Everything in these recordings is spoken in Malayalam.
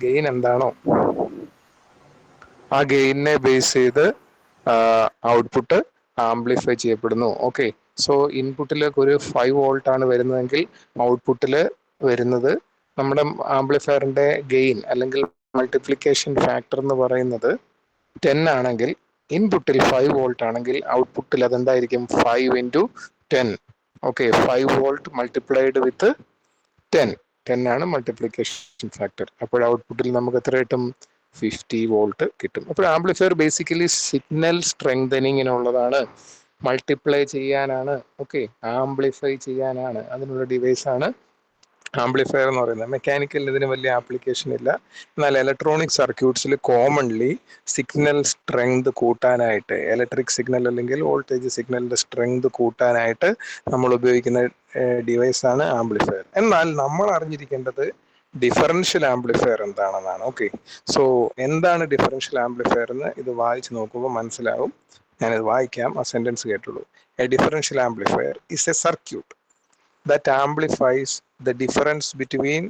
ഗെയിൻ എന്താണോ ആ ഗെയിനിനെ ബേസ് ചെയ്ത് ഔട്ട്പുട്ട് ആംപ്ലിഫൈ ചെയ്യപ്പെടുന്നു. ഓക്കെ, സോ ഇൻപുട്ടിലേക്ക് ഒരു 5 വോൾട്ട് ആണ് വരുന്നതെങ്കിൽ ഔട്ട്പുട്ടിൽ വരുന്നത് നമ്മുടെ ആംപ്ലിഫയറിന്റെ ഗെയിൻ അല്ലെങ്കിൽ മൾട്ടിപ്ലിക്കേഷൻ ഫാക്ടർ എന്ന് പറയുന്നത് 10 ആണെങ്കിൽ ഇൻപുട്ടിൽ 5 വോൾട്ട് ആണെങ്കിൽ ഔട്ട്പുട്ടിൽ അതെന്തായിരിക്കും 5 into 10. Okay, 5 volt multiplied with 10 ആണ് മൾട്ടിപ്ലിക്കേഷൻ ഫാക്ടർ. അപ്പോൾ ഔട്ട്പുട്ടിൽ നമുക്ക് എത്ര കിട്ടും? 50 വോൾട്ട് കിട്ടും. അപ്പോൾ ആംപ്ലിഫയർ ബേസിക്കലി സിഗ്നൽ സ്ട്രെങ്തനിങ്ങിനുള്ളതാണ്, മൾട്ടിപ്ലൈ ചെയ്യാനാണ്, ഓക്കെ, ആംപ്ലിഫൈ ചെയ്യാനാണ്, അതിനുള്ള ഡിവൈസ് ആണ് ആംപ്ലിഫയർ എന്ന് പറയുന്നത്. മെക്കാനിക്കലിന് ഇതിന് വലിയ ആപ്ലിക്കേഷൻ ഇല്ല. എന്നാൽ ഇലക്ട്രോണിക് സർക്യൂട്ട്സിൽ കോമൺലി സിഗ്നൽ സ്ട്രെങ്ത് കൂട്ടാനായിട്ട്, ഇലക്ട്രിക് സിഗ്നൽ അല്ലെങ്കിൽ വോൾട്ടേജ് സിഗ്നലിന്റെ സ്ട്രെങ്ത് കൂട്ടാനായിട്ട് നമ്മൾ ഉപയോഗിക്കുന്ന ഡിവൈസ് ആണ് ആംപ്ലിഫയർ. എന്നാൽ നമ്മൾ അറിഞ്ഞിരിക്കേണ്ടത് ഡിഫറൻഷ്യൽ ആംപ്ലിഫയർ എന്താണെന്നാണ്. ഓക്കെ, സോ എന്താണ് ഡിഫറൻഷ്യൽ ആംപ്ലിഫയർ എന്ന് ഇത് വായിച്ച് നോക്കുമ്പോൾ മനസ്സിലാവും. ഞാനിത് വായിക്കാം, ആ സെന്റൻസ് കേട്ടുള്ളൂ. A differential amplifier is a circuit that amplifies the difference between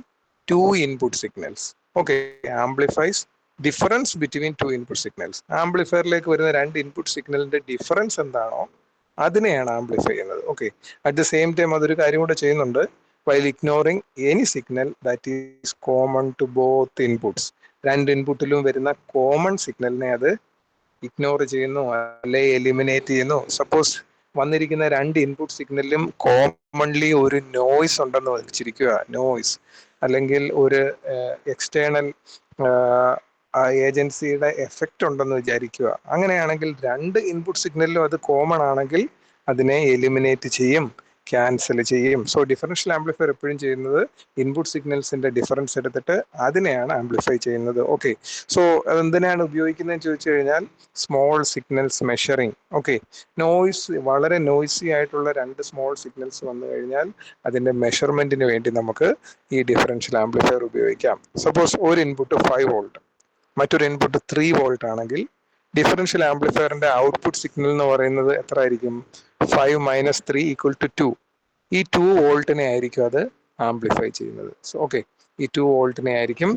two input signals. Okay, amplifies difference between two input signals. ആംപ്ലിഫയറിലേക്ക് വരുന്ന രണ്ട് ഇൻപുട്ട് സിഗ്നലിന്റെ ഡിഫറൻസ് എന്താണോ അതിനെയാണ് ആംപ്ലിഫൈ ചെയ്യുന്നത്. Okay, at the same time അതൊരു കാര്യം കൂടെ ചെയ്യുന്നുണ്ട്, while ignoring any signal that is common to both inputs. രണ്ട് ഇൻപുട്ടിലും വരുന്ന കോമൺ സിഗ്നലിനെ അത് ഇഗ്നോർ ചെയ്യുന്നു, അല്ലെ എലിമിനേറ്റ് ചെയ്യുന്നു. സപ്പോസ് വന്നിരിക്കുന്ന രണ്ട് ഇൻപുട്ട് സിഗ്നലിലും കോമൺലി ഒരു നോയ്സ് ഉണ്ടെന്ന് വെച്ചിരിക്കുക, നോയ്സ് അല്ലെങ്കിൽ ഒരു എക്സ്റ്റേണൽ ഏജൻസിയുടെ എഫക്റ്റ് ഉണ്ടെന്ന് വിചാരിക്കുക. അങ്ങനെയാണെങ്കിൽ രണ്ട് ഇൻപുട്ട് സിഗ്നലിലും അത് കോമൺ ആണെങ്കിൽ അതിനെ എലിമിനേറ്റ് ചെയ്യും, ക്യാൻസൽ ചെയ്യും. സോ ഡിഫറൻഷ്യൽ ആംപ്ലിഫയർ എപ്പോഴും ചെയ്യുന്നത് ഇൻപുട്ട് സിഗ്നൽസിന്റെ ഡിഫറൻസ് എടുത്തിട്ട് അതിനെയാണ് ആംപ്ലിഫൈ ചെയ്യുന്നത്. ഓക്കെ, സോ അതെന്തിനാണ് ഉപയോഗിക്കുന്നതെന്ന് ചോദിച്ചു കഴിഞ്ഞാൽ small signals measuring. Okay, noise, വളരെ നോയ്സി ആയിട്ടുള്ള രണ്ട് സ്മോൾ സിഗ്നൽസ് വന്നു കഴിഞ്ഞാൽ അതിന്റെ മെഷർമെന്റിന് വേണ്ടി നമുക്ക് ഈ ഡിഫറൻഷ്യൽ ആംപ്ലിഫയർ ഉപയോഗിക്കാം. സപ്പോസ് ഒരു ഇൻപുട്ട് 5 വോൾട്ട് മറ്റൊരു ഇൻപുട്ട് 3 വോൾട്ട് ആണെങ്കിൽ ഡിഫറൻഷ്യൽ ആംപ്ലിഫയറിന്റെ ഔട്ട്പുട്ട് സിഗ്നൽ എന്ന് പറയുന്നത് എത്ര ആയിരിക്കും? 5 മൈനസ് 3 ഈക്വൽ ടു 2. ഈ 2 വോൾട്ടിനെ ആയിരിക്കും അത് ആംപ്ലിഫൈ ചെയ്യുന്നത്. സോ ഓക്കെ, ഈ 2 വോൾട്ടിനെ ആയിരിക്കും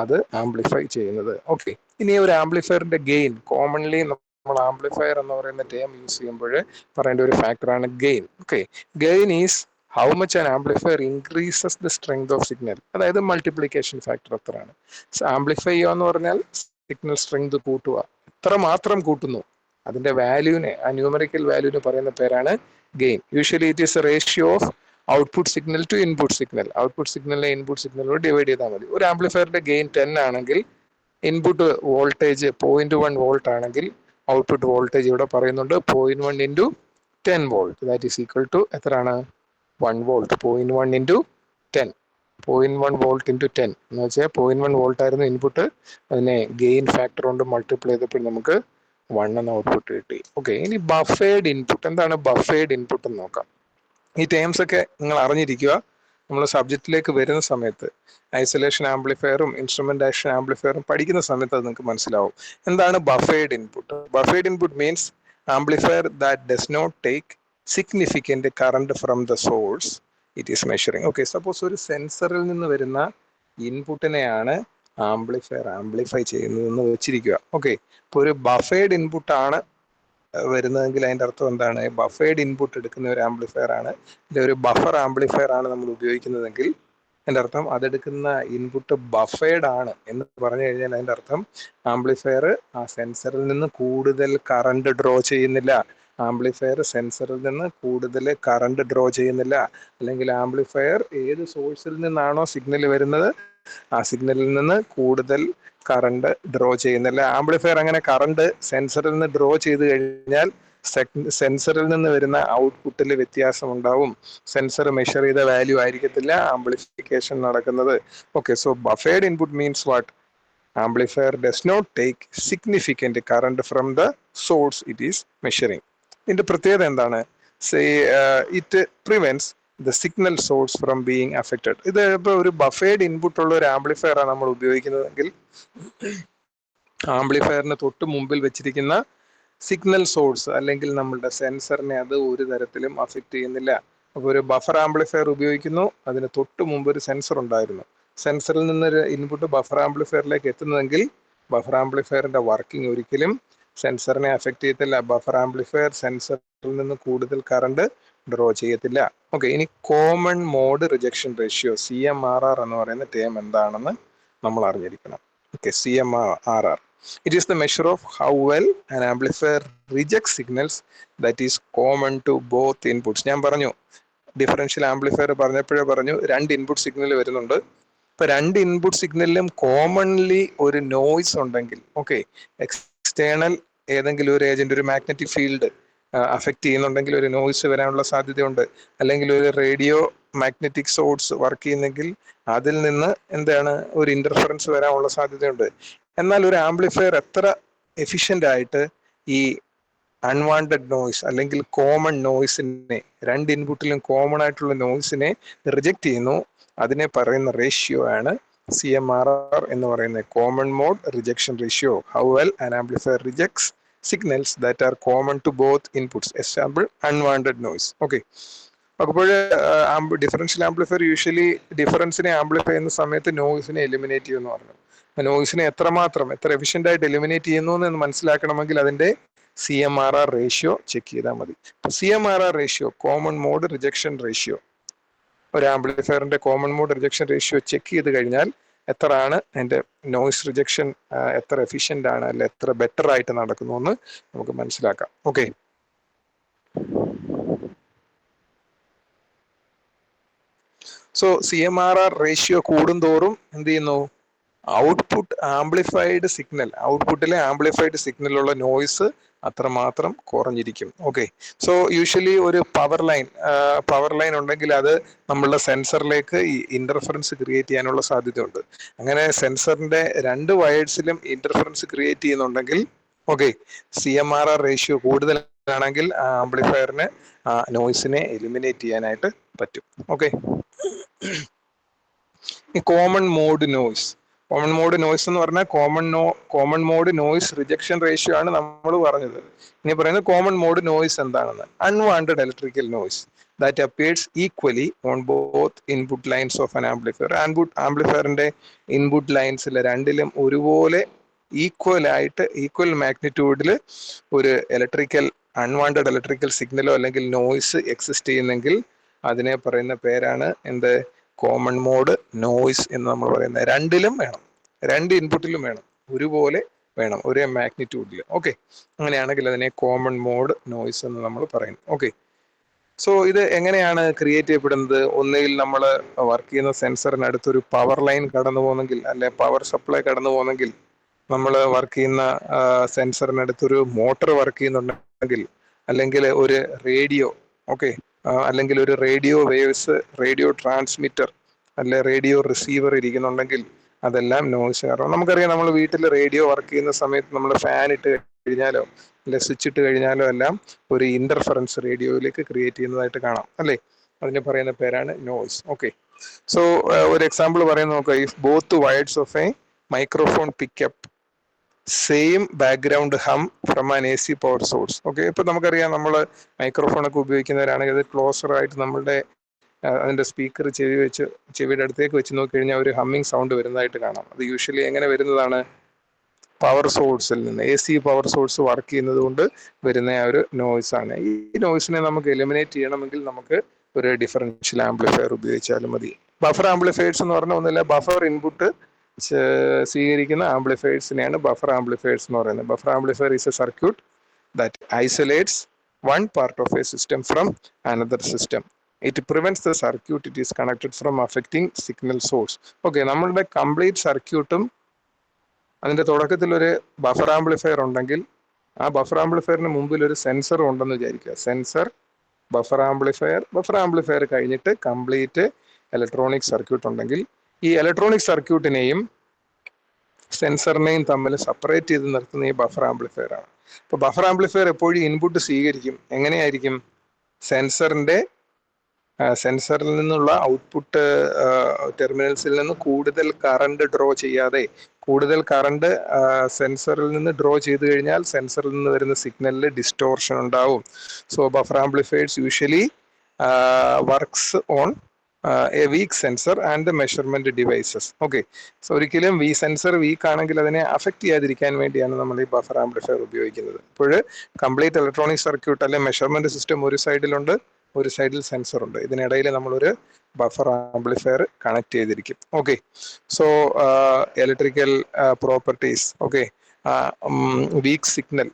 അത് ആംപ്ലിഫൈ ചെയ്യുന്നത്. ഓക്കെ, ഇനി ഒരു ആംപ്ലിഫയറിന്റെ ഗെയിൻ, കോമൺലി നമ്മൾ ആംപ്ലിഫയർ എന്ന് പറയുന്ന ടേം യൂസ് ചെയ്യുമ്പോൾ പറയേണ്ട ഒരു ഫാക്ടറാണ് gain. Okay, gain is how much an amplifier increases the strength of signal. അതായത് മൾട്ടിപ്ലിക്കേഷൻ ഫാക്ടർ എത്രയാണ്. ആംപ്ലിഫൈ ചെയ്യുക എന്ന് പറഞ്ഞാൽ സിഗ്നൽ സ്ട്രെങ്ത് കൂട്ടുക, എത്ര മാത്രം കൂട്ടുന്നു അതിന്റെ വാല്യൂവിനെ, ആ ന്യൂമറിക്കൽ വാല്യൂവിന് പറയുന്ന പേരാണ് gain. Usually it is a ratio of output signal to input signal. Output സിഗ്നലിനെ ഇൻപുട്ട് സിഗ്നലോട് ഡിവൈഡ് ചെയ്താൽ മതി. ഒരു ആംപ്ലിഫയറിന്റെ ഗെയിൻ 10 ആണെങ്കിൽ ഇൻപുട്ട് വോൾട്ടേജ് 0.1 വോൾട്ട് ആണെങ്കിൽ ഔട്ട്പുട്ട് വോൾട്ടേജ് ഇവിടെ പറയുന്നുണ്ട് 0.1 into 10 volt, that is equal to എത്രയാണ്? 1 വോൾട്ട്. 0.1 ഇൻറ്റു 10, 0.1 വോൾട്ട് ഇൻറ്റു 10 എന്ന് വെച്ചാൽ 0.1 വോൾട്ട് ആയിരുന്നു ഇൻപുട്ട്, അതിനെ ഗെയിൻ ഫാക്ടർ കൊണ്ട് മൾട്ടിപ്ലൈ ചെയ്തപ്പോൾ നമുക്ക് 1 എന്ന ഔട്ട്പുട്ട് കിട്ടി. ഓക്കെ, ഇനി ബഫേഡ് ഇൻപുട്ട്. എന്താണ് ബഫേഡ് ഇൻപുട്ട് എന്ന് നോക്കാം. ഈ ടേംസ് ഒക്കെ നിങ്ങൾ അറിഞ്ഞിരിക്കുക. നമ്മൾ സബ്ജക്റ്റിലേക്ക് വരുന്ന സമയത്ത് ഐസൊലേഷൻ ആംപ്ലിഫയറും ഇൻസ്ട്രുമെന്റേഷൻ ആംപ്ലിഫയറും പഠിക്കുന്ന സമയത്ത് അത് നിങ്ങൾക്ക് മനസ്സിലാവും. എന്താണ് buffered input? Buffered input means amplifier that does not take significant current from the source it is measuring. Okay, suppose ഒരു സെൻസറിൽ നിന്ന് വരുന്ന ഇൻപുട്ടിനെയാണ് ആംപ്ലിഫയർ ആംപ്ലിഫൈ ചെയ്യുന്നതെന്ന് വെച്ചിരിക്കുക. ഓക്കെ, ഇപ്പോൾ ഒരു ബഫേഡ് ഇൻപുട്ട് ആണ് വരുന്നതെങ്കിൽ അതിൻ്റെ അർത്ഥം എന്താണ്? ബഫേഡ് ഇൻപുട്ട് എടുക്കുന്ന ഒരു ആംപ്ലിഫയർ ആണ്, അല്ലെങ്കിൽ ഒരു ബഫർ ആംപ്ലിഫയർ ആണ് നമ്മൾ ഉപയോഗിക്കുന്നതെങ്കിൽ അതിൻ്റെ അർത്ഥം അതെടുക്കുന്ന ഇൻപുട്ട് ബഫേഡ് ആണ് എന്ന് പറഞ്ഞു കഴിഞ്ഞാൽ അതിൻ്റെ അർത്ഥം ആംപ്ലിഫയർ ആ സെൻസറിൽ നിന്ന് കൂടുതൽ കറണ്ട് ഡ്രോ ചെയ്യുന്നില്ല, ആംപ്ലിഫയർ സെൻസറിൽ നിന്ന് കൂടുതൽ കറണ്ട് ഡ്രോ ചെയ്യുന്നില്ല, അല്ലെങ്കിൽ ആംപ്ലിഫയർ ഏത് സോഴ്സിൽ നിന്നാണോ സിഗ്നൽ വരുന്നത് ആ സിഗ്നലിൽ നിന്ന് കൂടുതൽ കറണ്ട് ഡ്രോ ചെയ്യുന്നില്ല. ആംപ്ലിഫയർ അങ്ങനെ കറണ്ട് സെൻസറിൽ നിന്ന് ഡ്രോ ചെയ്ത് കഴിഞ്ഞാൽ സെൻസറിൽ നിന്ന് വരുന്ന ഔട്ട്പുട്ടിൽ വ്യത്യാസം ഉണ്ടാവും, സെൻസർ മെഷർ ചെയ്ത വാല്യൂ ആയിരിക്കത്തില്ല ആംപ്ലിഫിക്കേഷൻ നടക്കുന്നത്. Okay, so buffered input means what? Amplifier does not take significant current from the source it is measuring. ഇതിന്റെ പ്രത്യേകത എന്താണ്? It prevents the signal source from being affected. ഇത് ഇപ്പോൾ ഒരു ബഫേഡ് ഇൻപുട്ട് ഉള്ള ഒരു ആംപ്ലിഫയർ ആണ് നമ്മൾ ഉപയോഗിക്കുന്നതെങ്കിൽ ആംപ്ലിഫയറിന് തൊട്ട് മുമ്പിൽ വെച്ചിരിക്കുന്ന സിഗ്നൽ സോഴ്സ് അല്ലെങ്കിൽ നമ്മളുടെ സെൻസറിനെ അത് ഒരു തരത്തിലും അഫക്റ്റ് ചെയ്യുന്നില്ല. അപ്പോൾ ഒരു ബഫർ ആംപ്ലിഫയർ ഉപയോഗിക്കുന്നു, അതിന് തൊട്ട് മുമ്പ് ഒരു സെൻസർ ഉണ്ടായിരുന്നു, സെൻസറിൽ നിന്നൊരു ഇൻപുട്ട് ബഫർ ആംപ്ലിഫയറിലേക്ക് എത്തുന്നതെങ്കിൽ ബഫർ ആംപ്ലിഫയറിന്റെ വർക്കിംഗ് ഒരിക്കലും സെൻസറിനെ അഫക്റ്റ് ചെയ്യത്തില്ല. ബഫർ ആംപ്ലിഫയർ സെൻസറിൽ നിന്ന് കൂടുതൽ കറണ്ട് ഡ്രോ ചെയ്യത്തില്ല. ഓക്കെ, ഇനി common mode rejection ratio CMRR എന്ന് പറയുന്ന ടേം എന്താണെന്ന് നമ്മൾ അറിഞ്ഞിരിക്കണം. Okay, CMRR, it is the measure of how well an amplifier rejects signals that is common to both inputs. ഞാൻ പറഞ്ഞു ഡിഫറൻഷ്യൽ ആംപ്ലിഫയർ പറഞ്ഞപ്പോഴേ പറഞ്ഞു രണ്ട് ഇൻപുട്ട് സിഗ്നൽ വരുന്നുണ്ട്. ഇപ്പൊ രണ്ട് ഇൻപുട്ട് സിഗ്നലിലും കോമൺലി ഒരു നോയ്സ് ഉണ്ടെങ്കിൽ, ഓക്കെ, എക്സ്റ്റേണൽ ഏതെങ്കിലും ഒരു ഏജന്റ്, ഒരു മാഗ്നറ്റിക് ഫീൽഡ് അഫക്റ്റ് ചെയ്യുന്നുണ്ടെങ്കിൽ ഒരു നോയ്സ് വരാനുള്ള സാധ്യതയുണ്ട്. അല്ലെങ്കിൽ ഒരു റേഡിയോ മാഗ്നറ്റിക് സോഴ്സ് വർക്ക് ചെയ്യുന്നെങ്കിൽ അതിൽ നിന്ന് എന്താണ് ഒരു ഇന്റർഫറൻസ് വരാനുള്ള സാധ്യതയുണ്ട്. എന്നാൽ ഒരു ആംപ്ലിഫയർ എത്ര എഫിഷ്യന്റ് ആയിട്ട് ഈ അൺവാണ്ടഡ് നോയ്സ് അല്ലെങ്കിൽ കോമൺ നോയ്സിനെ, രണ്ട് ഇൻപുട്ടിലും കോമൺ ആയിട്ടുള്ള നോയ്സിനെ റിജക്ട് ചെയ്യുന്നു, അതിനെ പറയുന്ന റേഷ്യോ ആണ് CMRR എന്ന് പറയുന്നത്, common mode rejection ratio. How well an amplifier rejects signals that are common to both inputs, example unwanted noise. Okay, അപ്പോൾ ഡിഫറൻഷ്യൽ ആംപ്ലിഫയർ യൂഷ്വലി ഡിഫറൻസിനെ ആംപ്ലിഫൈ ചെയ്യുന്ന സമയത്ത് നോയ്സിനെ എലിമിനേറ്റ് ചെയ്യുമെന്ന് പറഞ്ഞു. നോയ്സിനെ എത്ര എഫിഷ്യന്റ് ആയിട്ട് എലിമിനേറ്റ് ചെയ്യുന്നു എന്ന് മനസ്സിലാക്കണമെങ്കിൽ അതിന്റെ CMRR റേഷ്യോ ചെക്ക് ചെയ്താൽ മതി. CMRR ratio, common mode rejection ratio, ഒരു ആംപ്ലിഫയറിന്റെ common mode rejection ratio check ചെയ്ത് കഴിഞ്ഞാൽ എത്രയാണ് അതിന്റെ നോയ്സ് റിജക്ഷൻ, എത്ര എഫിഷ്യന്റ് ആണ്, അല്ലെ എത്ര ബെറ്റർ ആയിട്ട് നടക്കുന്നു എന്ന് നമുക്ക് മനസ്സിലാക്കാം. ഓക്കെ, സോ CMRR റേഷ്യോ കൂടുന്തോറും എന്ത് ചെയ്യുന്നു, ഔട്ട്പുട്ട് ആംപ്ലിഫൈഡ് സിഗ്നൽ, ഔട്ട്പുട്ടിലെ ആംപ്ലിഫൈഡ് സിഗ്നലുള്ള നോയ്സ് അത്രമാത്രം കുറഞ്ഞിരിക്കും. ഓക്കെ, സോ യൂഷ്വലി ഒരു പവർ ലൈൻ ഉണ്ടെങ്കിൽ അത് നമ്മളുടെ സെൻസറിലേക്ക് ഈ ഇന്റർഫറൻസ് ക്രിയേറ്റ് ചെയ്യാനുള്ള സാധ്യതയുണ്ട്. അങ്ങനെ സെൻസറിന്റെ രണ്ട് വയേഴ്സിലും ഇന്റർഫറൻസ് ക്രിയേറ്റ് ചെയ്യുന്നുണ്ടെങ്കിൽ, ഓക്കെ, CMRR റേഷ്യോ കൂടുതലാണെങ്കിൽ ആംപ്ലിഫയറിന് നോയ്സിനെ എലിമിനേറ്റ് ചെയ്യാനായിട്ട് പറ്റും. ഓക്കെ, ഈ കോമൺ മോഡ് നോയ്സ് എന്ന് പറഞ്ഞാൽ common mode noise rejection ratio ആണ് നമ്മൾ പറഞ്ഞത്. ഇനി പറയുന്നത് കോമൺ മോഡ് നോയ്സ് എന്താണെന്ന്. Unwanted electrical noise that appears equally on both input lines of an amplifier. ആംപ്ലിഫയറിന്റെ ഇൻപുട്ട് ലൈൻസിൽ രണ്ടിലും ഒരുപോലെ ഈക്വൽ മാഗ്നിറ്റ്യൂഡിൽ ഒരു അൺവാണ്ടഡ് ഇലക്ട്രിക്കൽ സിഗ്നലോ അല്ലെങ്കിൽ നോയ്സ് എക്സിസ്റ്റ് ചെയ്യുന്നെങ്കിൽ അതിനെ പറയുന്ന പേരാണ് എന്ത്, കോമൺ മോഡ് നോയ്സ് എന്ന് നമ്മൾ പറയുന്നത്. രണ്ടിലും വേണം, രണ്ട് ഇൻപുട്ടിലും വേണം, ഒരുപോലെ വേണം, ഒരേ മാഗ്നിറ്റ്യൂഡിൽ. ഓക്കെ, അങ്ങനെയാണെങ്കിൽ അതിനെ കോമൺ മോഡ് നോയ്സ് എന്ന് നമ്മൾ പറയുന്നു. ഓക്കെ, സോ ഇത് എങ്ങനെയാണ് ക്രിയേറ്റ് ചെയ്യപ്പെടുന്നത്? ഒന്നുകിൽ നമ്മൾ വർക്ക് ചെയ്യുന്ന സെൻസറിനടുത്തൊരു പവർ ലൈൻ കടന്നു പോകുന്നെങ്കിൽ, അല്ലെ പവർ സപ്ലൈ കടന്നു പോകുന്നെങ്കിൽ, നമ്മൾ വർക്ക് ചെയ്യുന്ന സെൻസറിനടുത്തൊരു മോട്ടോർ വർക്ക് ചെയ്യുന്നുണ്ടെങ്കിൽ, അല്ലെങ്കിൽ ഒരു റേഡിയോ, ഓക്കെ, അല്ലെങ്കിൽ ഒരു റേഡിയോ വേവ്സ്, റേഡിയോ ട്രാൻസ്മിറ്റർ, അല്ലെ റേഡിയോ റിസീവർ ഇരിക്കുന്നുണ്ടെങ്കിൽ അതെല്ലാം നോയ്സ്. കാരണം നമുക്കറിയാം, നമ്മൾ വീട്ടിൽ റേഡിയോ വർക്ക് ചെയ്യുന്ന സമയത്ത് നമ്മൾ ഫാൻ ഇട്ട് കഴിഞ്ഞാലോ അല്ലെ സ്വിച്ച് ഇട്ട് കഴിഞ്ഞാലോ എല്ലാം ഒരു ഇന്റർഫറൻസ് റേഡിയോയിലേക്ക് ക്രിയേറ്റ് ചെയ്യുന്നതായിട്ട് കാണാം, അല്ലേ? അതിന് പറയുന്ന പേരാണ് നോയ്സ്. ഓക്കെ, സോ ഒരു എക്സാമ്പിൾ പറയാൻ നോക്കുക. If both wires of a microphone pick up same background hum from an AC power source. Okay, ഇപ്പൊ നമുക്കറിയാം, നമ്മൾ മൈക്രോഫോണൊക്കെ ഉപയോഗിക്കുന്നവരാണെങ്കിൽ അത് ക്ലോസർ ആയിട്ട് നമ്മളുടെ അതിന്റെ സ്പീക്കർ ചെവിയുടെ അടുത്തേക്ക് വെച്ച് നോക്കി കഴിഞ്ഞാൽ ഒരു ഹമ്മിങ് സൗണ്ട് വരുന്നതായിട്ട് കാണാം. അത് യൂഷ്വലി എങ്ങനെ വരുന്നതാണ്? പവർ സോഴ്സിൽ നിന്ന്, AC പവർ സോഴ്സ് വർക്ക് ചെയ്യുന്നത് കൊണ്ട് വരുന്ന ആ ഒരു നോയ്സ് ആണ്. ഈ നോയ്സിനെ നമുക്ക് എലിമിനേറ്റ് ചെയ്യണമെങ്കിൽ നമുക്ക് ഒരു ഡിഫറൻഷ്യൽ ആംപ്ലിഫയർ ഉപയോഗിച്ചാലും മതി. ബഫർ ആംപ്ലിഫയേഴ്സ് എന്ന് പറഞ്ഞാൽ ഒന്നുമില്ല, ബഫർ ഇൻപുട്ട് സ്വീകരിക്കുന്ന ആംപ്ലിഫയേഴ്സിനെയാണ് ബഫർ ആംപ്ലിഫയേഴ്സ് എന്ന് പറയുന്നത്. Buffer amplifier is A circuit that isolates one part of A system from another system. It prevents the circuit it is connected from affecting signal source. Okay, നമ്മളുടെ കംപ്ലീറ്റ് സർക്യൂട്ടും അതിന്റെ തുടക്കത്തിൽ ഒരു ബഫർ ആംപ്ലിഫയർ ഉണ്ടെങ്കിൽ ആ ബഫർ ആംപ്ലിഫയറിന് മുമ്പിൽ ഒരു സെൻസർ ഉണ്ടെന്ന് വിചാരിക്കുക. സെൻസർ, ബഫർ ആംപ്ലിഫയർ കഴിഞ്ഞിട്ട് കംപ്ലീറ്റ് ഇലക്ട്രോണിക് സർക്യൂട്ട് ഉണ്ടെങ്കിൽ ഈ ഇലക്ട്രോണിക് സർക്യൂട്ടിനെയും സെൻസറിനെയും തമ്മിൽ സെപ്പറേറ്റ് ചെയ്ത് നിർത്തുന്ന ഈ ബഫർ ആംപ്ലിഫയർ ആണ്. അപ്പൊ ബഫർ ആംപ്ലിഫയർ എപ്പോഴും ഇൻപുട്ട് സ്വീകരിക്കും. എങ്ങനെയായിരിക്കും? സെൻസറിൽ നിന്നുള്ള ഔട്ട്പുട്ട് ടെർമിനൽസിൽ നിന്ന് കൂടുതൽ കറണ്ട് ഡ്രോ ചെയ്യാതെ, കൂടുതൽ കറണ്ട് സെൻസറിൽ നിന്ന് ഡ്രോ ചെയ്ത് കഴിഞ്ഞാൽ സെൻസറിൽ നിന്ന് വരുന്ന സിഗ്നലിൽ ഡിസ്റ്റോർഷൻ ഉണ്ടാവും. So buffer amplifiers usually works on a weak sensor and the measurement devices. Okay, so ഒരിക്കലും സെൻസർ വീക്ക് ആണെങ്കിൽ അതിനെ അഫക്ട് ചെയ്യാതിരിക്കാൻ വേണ്ടിയാണ് നമ്മൾ ഈ ബഫർ ആംപ്ലിഫയർ ഉപയോഗിക്കുന്നത്. ഇപ്പോൾ കംപ്ലീറ്റ് ഇലക്ട്രോണിക് സർക്യൂട്ട് അല്ലെ മെഷർമെന്റ് സിസ്റ്റം ഒരു സൈഡിലുണ്ട്, ഒരു സൈഡിൽ സെൻസർ ഉണ്ട്. ഇതിനിടയിൽ നമ്മളൊരു ബഫർ ആംപ്ലിഫയർ കണക്ട് ചെയ്തിരിക്കും. Okay, so electrical properties. Okay, weak signal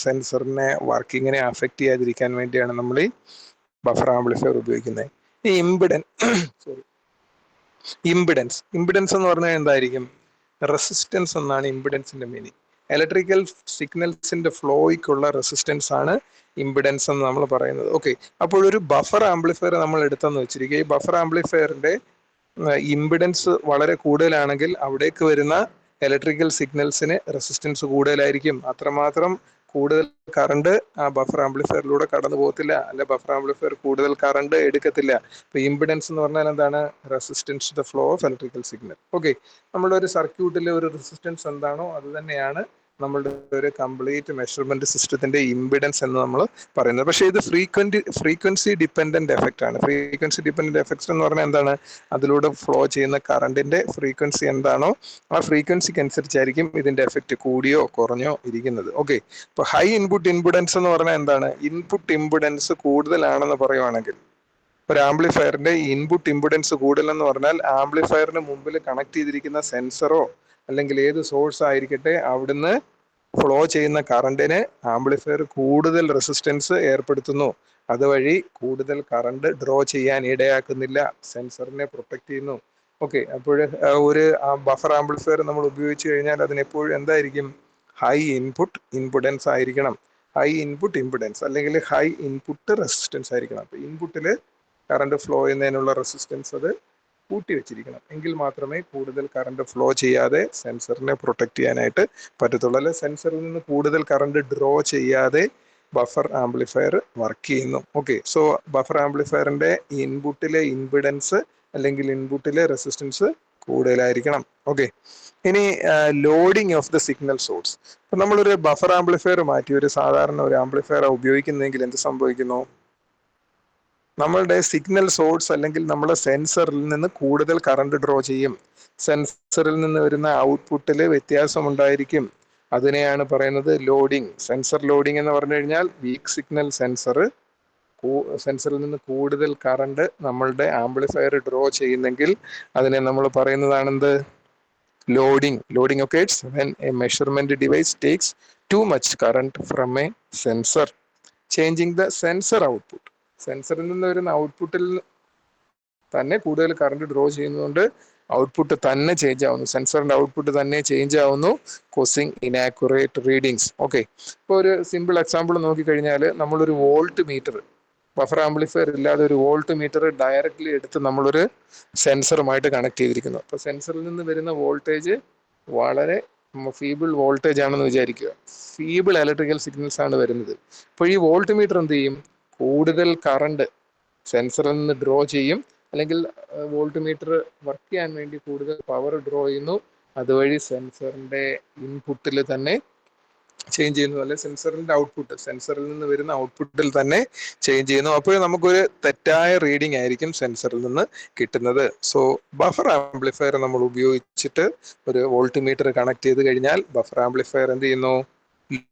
സെൻസറിനെ വർക്കിങ്ങിനെ അഫക്ട് ചെയ്യാതിരിക്കാൻ വേണ്ടിയാണ് നമ്മൾ ഈ ബഫർ ആംപ്ലിഫയർ ഉപയോഗിക്കുന്നത്. ഈ ഇമ്പിഡൻസ് എന്ന് പറഞ്ഞാൽ എന്തായിരിക്കും? റെസിസ്റ്റൻസ് എന്നാണ് ഇമ്പിഡൻസിന്റെ മീനിങ്. ഇലക്ട്രിക്കൽ സിഗ്നൽസിന്റെ ഫ്ലോയ്ക്കുള്ള റെസിസ്റ്റൻസ് ആണ് ഇമ്പിഡൻസ് എന്ന് നമ്മൾ പറയുന്നത്. ഓക്കെ, അപ്പോൾ ഒരു ബഫർ ആംപ്ലിഫയർ നമ്മൾ എടുത്തെന്ന് വെച്ചിരിക്കുക. ഈ ബഫർ ആംപ്ലിഫയറിന്റെ ഇമ്പിഡൻസ് വളരെ കൂടുതലാണെങ്കിൽ അവിടേക്ക് വരുന്ന ഇലക്ട്രിക്കൽ സിഗ്നൽസിന് റെസിസ്റ്റൻസ് കൂടുതലായിരിക്കും. അത്രമാത്രം കൂടുതൽ കറണ്ട് ആ ബഫർ ആംപ്ലിഫയറിലൂടെ കടന്നു പോകത്തില്ല, അല്ലെ ബഫർ ആംപ്ലിഫയർ കൂടുതൽ കറണ്ട് എടുക്കത്തില്ല. ഇപ്പൊ ഇമ്പിഡൻസ് എന്ന് പറഞ്ഞാൽ എന്താണ്? Resistance to the flow of electrical signal. Okay, നമ്മുടെ ഒരു സർക്യൂട്ടിലെ ഒരു റെസിസ്റ്റൻസ് എന്താണോ അത് തന്നെയാണ് നമ്മളുടെ ഒരു കംപ്ലീറ്റ് മെഷർമെന്റ് സിസ്റ്റത്തിന്റെ ഇമ്പിഡൻസ് എന്ന് നമ്മൾ പറയുന്നത്. പക്ഷേ ഇത് ഫ്രീക്വൻസി ഡിപ്പെൻഡന്റ് എഫക്റ്റ് ആണ്. ഫ്രീക്വൻസി ഡിപ്പെൻഡന്റ് എഫക്ട്സ് എന്ന് പറഞ്ഞാൽ എന്താണ്? അതിലൂടെ ഫ്ലോ ചെയ്യുന്ന കറണ്ടിന്റെ ഫ്രീക്വൻസി എന്താണോ ആ ഫ്രീക്വൻസിക്ക് അനുസരിച്ചായിരിക്കും ഇതിന്റെ എഫക്റ്റ് കൂടിയോ കുറഞ്ഞോ ഇരിക്കുന്നത്. ഓക്കെ, ഇപ്പൊ ഹൈ ഇൻപുട്ട് ഇമ്പിഡൻസ് എന്ന് പറഞ്ഞാൽ എന്താണ്? ഇൻപുട്ട് ഇമ്പിഡൻസ് കൂടുതലാണെന്ന് പറയുവാണെങ്കിൽ, ഒരു ആംപ്ലിഫയറിന്റെ ഇൻപുട്ട് ഇമ്പിഡൻസ് കൂടുതലെന്ന് പറഞ്ഞാൽ ആംപ്ലിഫയറിന് മുമ്പിൽ കണക്ട് ചെയ്തിരിക്കുന്ന സെൻസറോ അല്ലെങ്കിൽ ഏത് സോഴ്സ് ആയിരിക്കട്ടെ അവിടുന്ന് ഫ്ലോ ചെയ്യുന്ന കറണ്ടിന് ആംപ്ലിഫയർ കൂടുതൽ റെസിസ്റ്റൻസ് ഏർപ്പെടുത്തുന്നു. അതുവഴി കൂടുതൽ കറണ്ട് ഡ്രോ ചെയ്യാൻ ഇടയാക്കുന്നില്ല, സെൻസറിനെ പ്രൊട്ടക്ട് ചെയ്യുന്നു. ഓക്കെ, അപ്പോൾ ഒരു ബഫർ ആംപ്ലിഫയർ നമ്മൾ ഉപയോഗിച്ച് കഴിഞ്ഞാൽ അതിനെപ്പോഴും എന്തായിരിക്കും? ഹൈ ഇൻപുട്ട് ഇമ്പിഡൻസ് ആയിരിക്കണം, ഹൈ ഇൻപുട്ട് ഇമ്പിഡൻസ് അല്ലെങ്കിൽ ഹൈ ഇൻപുട്ട് റെസിസ്റ്റൻസ് ആയിരിക്കണം. അപ്പൊ ഇൻപുട്ടില് കറണ്ട് ഫ്ലോ ചെയ്യുന്നതിനുള്ള റെസിസ്റ്റൻസ് അത് കൂട്ടി വെച്ചിരിക്കണം. എങ്കിൽ മാത്രമേ കൂടുതൽ കറണ്ട് ഫ്ലോ ചെയ്യാതെ സെൻസറിനെ പ്രൊട്ടക്ട് ചെയ്യാനായിട്ട് പറ്റത്തുള്ളൂ. അല്ലെ സെൻസറിൽ നിന്ന് കൂടുതൽ കറണ്ട് ഡ്രോ ചെയ്യാതെ ബഫർ ആംപ്ലിഫയർ വർക്ക് ചെയ്യുന്നു. ഓക്കെ, സോ ബഫർ ആംപ്ലിഫയറിന്റെ ഇൻപുട്ടിലെ ഇമ്പിഡൻസ് അല്ലെങ്കിൽ ഇൻപുട്ടിലെ റെസിസ്റ്റൻസ് കൂടുതലായിരിക്കണം. ഓക്കെ, ഇനി loading of the signal source. ഇപ്പൊ നമ്മളൊരു ബഫർ ആംപ്ലിഫയർ മാറ്റി ഒരു സാധാരണ ഒരു ആംപ്ലിഫയർ ഉപയോഗിക്കുന്നെങ്കിൽ എന്ത് സംഭവിക്കുന്നു? നമ്മളുടെ സിഗ്നൽ സോഴ്സ് അല്ലെങ്കിൽ നമ്മുടെ സെൻസറിൽ നിന്ന് കൂടുതൽ കറണ്ട് ഡ്രോ ചെയ്യും. സെൻസറിൽ നിന്ന് വരുന്ന ഔട്ട്പുട്ടിൽ വ്യത്യാസം ഉണ്ടായിരിക്കും. അതിനെയാണ് പറയുന്നത് ലോഡിങ്. സെൻസർ ലോഡിങ് എന്ന് പറഞ്ഞു കഴിഞ്ഞാൽ വീക്ക് സിഗ്നൽ സെൻസറിൽ നിന്ന് കൂടുതൽ കറണ്ട് നമ്മളുടെ ആംപ്ലിഫയർ ഡ്രോ ചെയ്യുന്നെങ്കിൽ അതിനെ നമ്മൾ പറയുന്നതാണെന്ത്? Loading. Loading occurs when a measurement device takes too much current from a sensor, changing the sensor output. സെൻസറിൽ നിന്ന് വരുന്ന ഔട്ട്പുട്ടിൽ തന്നെ കൂടുതൽ കറണ്ട് ഡ്രോ ചെയ്യുന്നതുകൊണ്ട് ഔട്ട്പുട്ട് തന്നെ ചേഞ്ച് ആവുന്നു, സെൻസറിന്റെ ഔട്ട്പുട്ട് തന്നെ ചേഞ്ച് ആവുന്നു, കോസിങ് ഇനാക്യുറേറ്റ് റീഡിങ്സ്. ഓക്കെ, ഇപ്പോൾ ഒരു സിമ്പിൾ എക്സാമ്പിൾ നോക്കിക്കഴിഞ്ഞാൽ നമ്മളൊരു വോൾട്ട് മീറ്റർ, ബഫർ ആംപ്ലിഫയർ ഇല്ലാതെ ഒരു വോൾട്ട് മീറ്റർ ഡയറക്റ്റ്ലി എടുത്ത് നമ്മളൊരു സെൻസറുമായിട്ട് കണക്ട് ചെയ്തിരിക്കുന്നു. അപ്പോൾ സെൻസറിൽ നിന്ന് വരുന്ന വോൾട്ടേജ് വളരെ ഫീബിൾ വോൾട്ടേജ് ആണെന്ന് വിചാരിക്കുക. ഫീബിൾ ഇലക്ട്രിക്കൽ സിഗ്നൽസ് ആണ് വരുന്നത്. അപ്പോൾ ഈ വോൾട്ട് മീറ്റർ എന്ത് ചെയ്യും? കൂടുതൽ കറണ്ട് സെൻസറിൽ നിന്ന് ഡ്രോ ചെയ്യും, അല്ലെങ്കിൽ വോൾട്ട് മീറ്റർ വർക്ക് ചെയ്യാൻ വേണ്ടി കൂടുതൽ പവർ ഡ്രോ ചെയ്യുന്നു. അതുവഴി സെൻസറിന്റെ ഇൻപുട്ടിൽ തന്നെ ചേഞ്ച് ചെയ്യുന്നു, അല്ലെ സെൻസറിന്റെ ഔട്ട്പുട്ട്, സെൻസറിൽ നിന്ന് വരുന്ന ഔട്ട്പുട്ടിൽ തന്നെ ചേഞ്ച് ചെയ്യുന്നു. അപ്പോൾ നമുക്കൊരു തെറ്റായ റീഡിംഗ് ആയിരിക്കും സെൻസറിൽ നിന്ന് കിട്ടുന്നത്. സോ ബഫർ ആംപ്ലിഫയർ നമ്മൾ ഉപയോഗിച്ചിട്ട് ഒരു വോൾട്ട് മീറ്റർ കണക്ട് ചെയ്ത് കഴിഞ്ഞാൽ ബഫർ ആംപ്ലിഫയർ എന്ത് ചെയ്യുന്നു?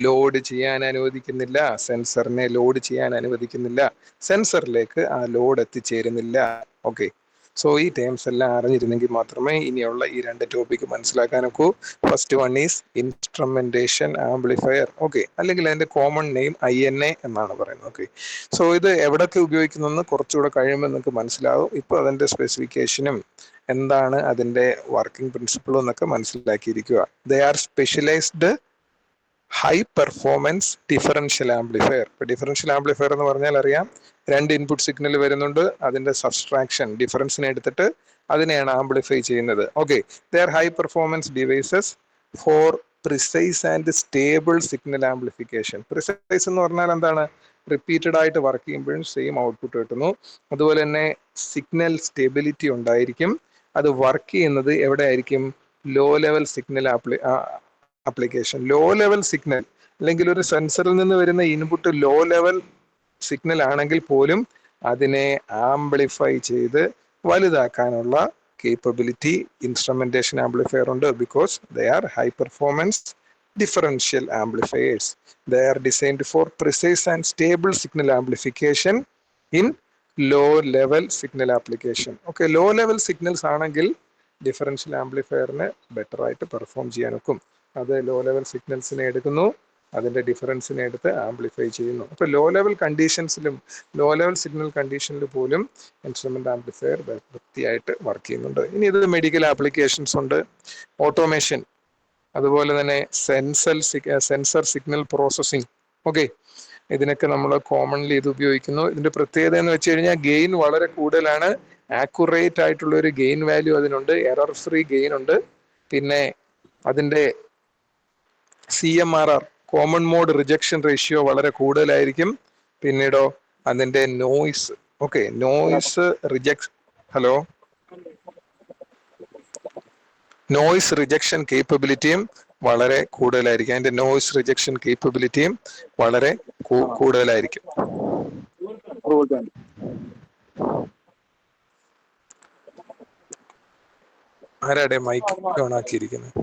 ലോഡ് ചെയ്യാൻ അനുവദിക്കുന്നില്ല, സെൻസറിനെ ലോഡ് ചെയ്യാൻ അനുവദിക്കുന്നില്ല, സെൻസറിലേക്ക് ആ ലോഡ് എത്തിച്ചേരുന്നില്ല. ഓക്കെ, സോ ഈ ടേംസ് എല്ലാം അറിഞ്ഞിരുന്നെങ്കിൽ മാത്രമേ ഇനിയുള്ള ഈ രണ്ട് ടോപ്പിക്ക് മനസ്സിലാക്കാനൊക്കൂ. First one is instrumentation amplifier. Okay, അല്ലെങ്കിൽ അതിന്റെ കോമൺ നെയിം INA എന്നാണ് പറയുന്നത്. ഓക്കെ, സോ ഇത് എവിടൊക്കെ ഉപയോഗിക്കുന്നതെന്ന് കുറച്ചുകൂടെ കഴിയുമ്പോൾ നിങ്ങൾക്ക് മനസ്സിലാവും. ഇപ്പോൾ അതിന്റെ സ്പെസിഫിക്കേഷനും എന്താണ് അതിന്റെ വർക്കിംഗ് പ്രിൻസിപ്പിളും എന്നൊക്കെ മനസ്സിലാക്കിയിരിക്കുക. They are specialised high performance differential amplifier. ഇപ്പൊ ഡിഫറൻഷ്യൽ ആംപ്ലിഫയർ എന്ന് പറഞ്ഞാൽ അറിയാം, രണ്ട് ഇൻപുട്ട് സിഗ്നൽ വരുന്നുണ്ട്, അതിന്റെ സബ്സ്ട്രാക്ഷൻ ഡിഫറൻസിനെ എടുത്തിട്ട് അതിനെയാണ് ആംപ്ലിഫൈ ചെയ്യുന്നത്. Okay, they are high performance devices for precise and stable signal amplification. Precise എന്ന് പറഞ്ഞാൽ എന്താണ്? റിപ്പീറ്റഡ് ആയിട്ട് വർക്ക് ചെയ്യുമ്പോഴും സെയിം ഔട്ട്പുട്ട് കിട്ടുന്നു. അതുപോലെ തന്നെ സിഗ്നൽ സ്റ്റെബിലിറ്റി ഉണ്ടായിരിക്കും. അത് വർക്ക് ചെയ്യുന്നത് എവിടെ ആയിരിക്കും? Low level signal application. Low level signal അല്ലെങ്കിൽ ഒരു സെൻസറിൽ നിന്ന് വരുന്ന ഇൻപുട്ട് ലോ ലെവൽ സിഗ്നൽ ആണെങ്കിൽ പോലും അതിനെ ആംപ്ലിഫൈ ചെയ്ത് വലുതാക്കാനുള്ള കേപ്പബിലിറ്റി ഇൻസ്ട്രുമെന്റേഷൻ ആംപ്ലിഫയർ ഉണ്ട്. Because they are high performance differential amplifiers. They are designed for precise and stable signal amplification in low level signal application. Okay, low level signals ആണെങ്കിൽ ഡിഫറൻഷ്യൽ ആംപ്ലിഫയറിന് ബെറ്റർ ആയിട്ട് പെർഫോം ചെയ്യാൻ ഒക്കും. അത് ലോ ലെവൽ സിഗ്നൽസിനെ എടുക്കുന്നു, അതിന്റെ ഡിഫറൻസിനെ എടുത്ത് ആംപ്ലിഫൈ ചെയ്യുന്നു. അപ്പൊ ലോ ലെവൽ കണ്ടീഷൻസിലും ലോ ലെവൽ സിഗ്നൽ കണ്ടീഷനിൽ പോലും ഇൻസ്ട്രുമെന്റ് ആംപ്ലിഫയർ വൃത്തിയായിട്ട് വർക്ക് ചെയ്യുന്നുണ്ട്. ഇനി ഇത് മെഡിക്കൽ ആപ്ലിക്കേഷൻസ് ഉണ്ട്, ഓട്ടോമേഷൻ, അതുപോലെ തന്നെ സെൻസർ സിഗ്നൽ പ്രോസസ്സിംഗ്. ഓക്കെ, ഇതിനൊക്കെ നമ്മൾ കോമൺലി ഇത് ഉപയോഗിക്കുന്നു. ഇതിന്റെ പ്രത്യേകത എന്ന് വെച്ച് കഴിഞ്ഞാൽ ഗെയിൻ വളരെ കൂടുതലാണ്, ആക്യുറേറ്റ് ആയിട്ടുള്ള ഒരു ഗെയിൻ വാല്യൂ അതിനുണ്ട്, എറർ ഫ്രീ ഗെയിൻ ഉണ്ട്, പിന്നെ അതിന്റെ CMRR common mode rejection ratio വളരെ കൂടുതലായിരിക്കും. പിന്നീടോ അതിന്റെ noise, okay, noise rejection, hello, noise rejection കേപ്പബിലിറ്റിയും വളരെ കൂടുതലായിരിക്കും. അതിന്റെ നോയ്സ് റിജക്ഷൻ കേപ്പബിലിറ്റിയും വളരെ കൂടുതലായിരിക്കും. ആരാടെ മൈക്ക് ഓൺ ആക്കിയിരിക്കുന്നത്?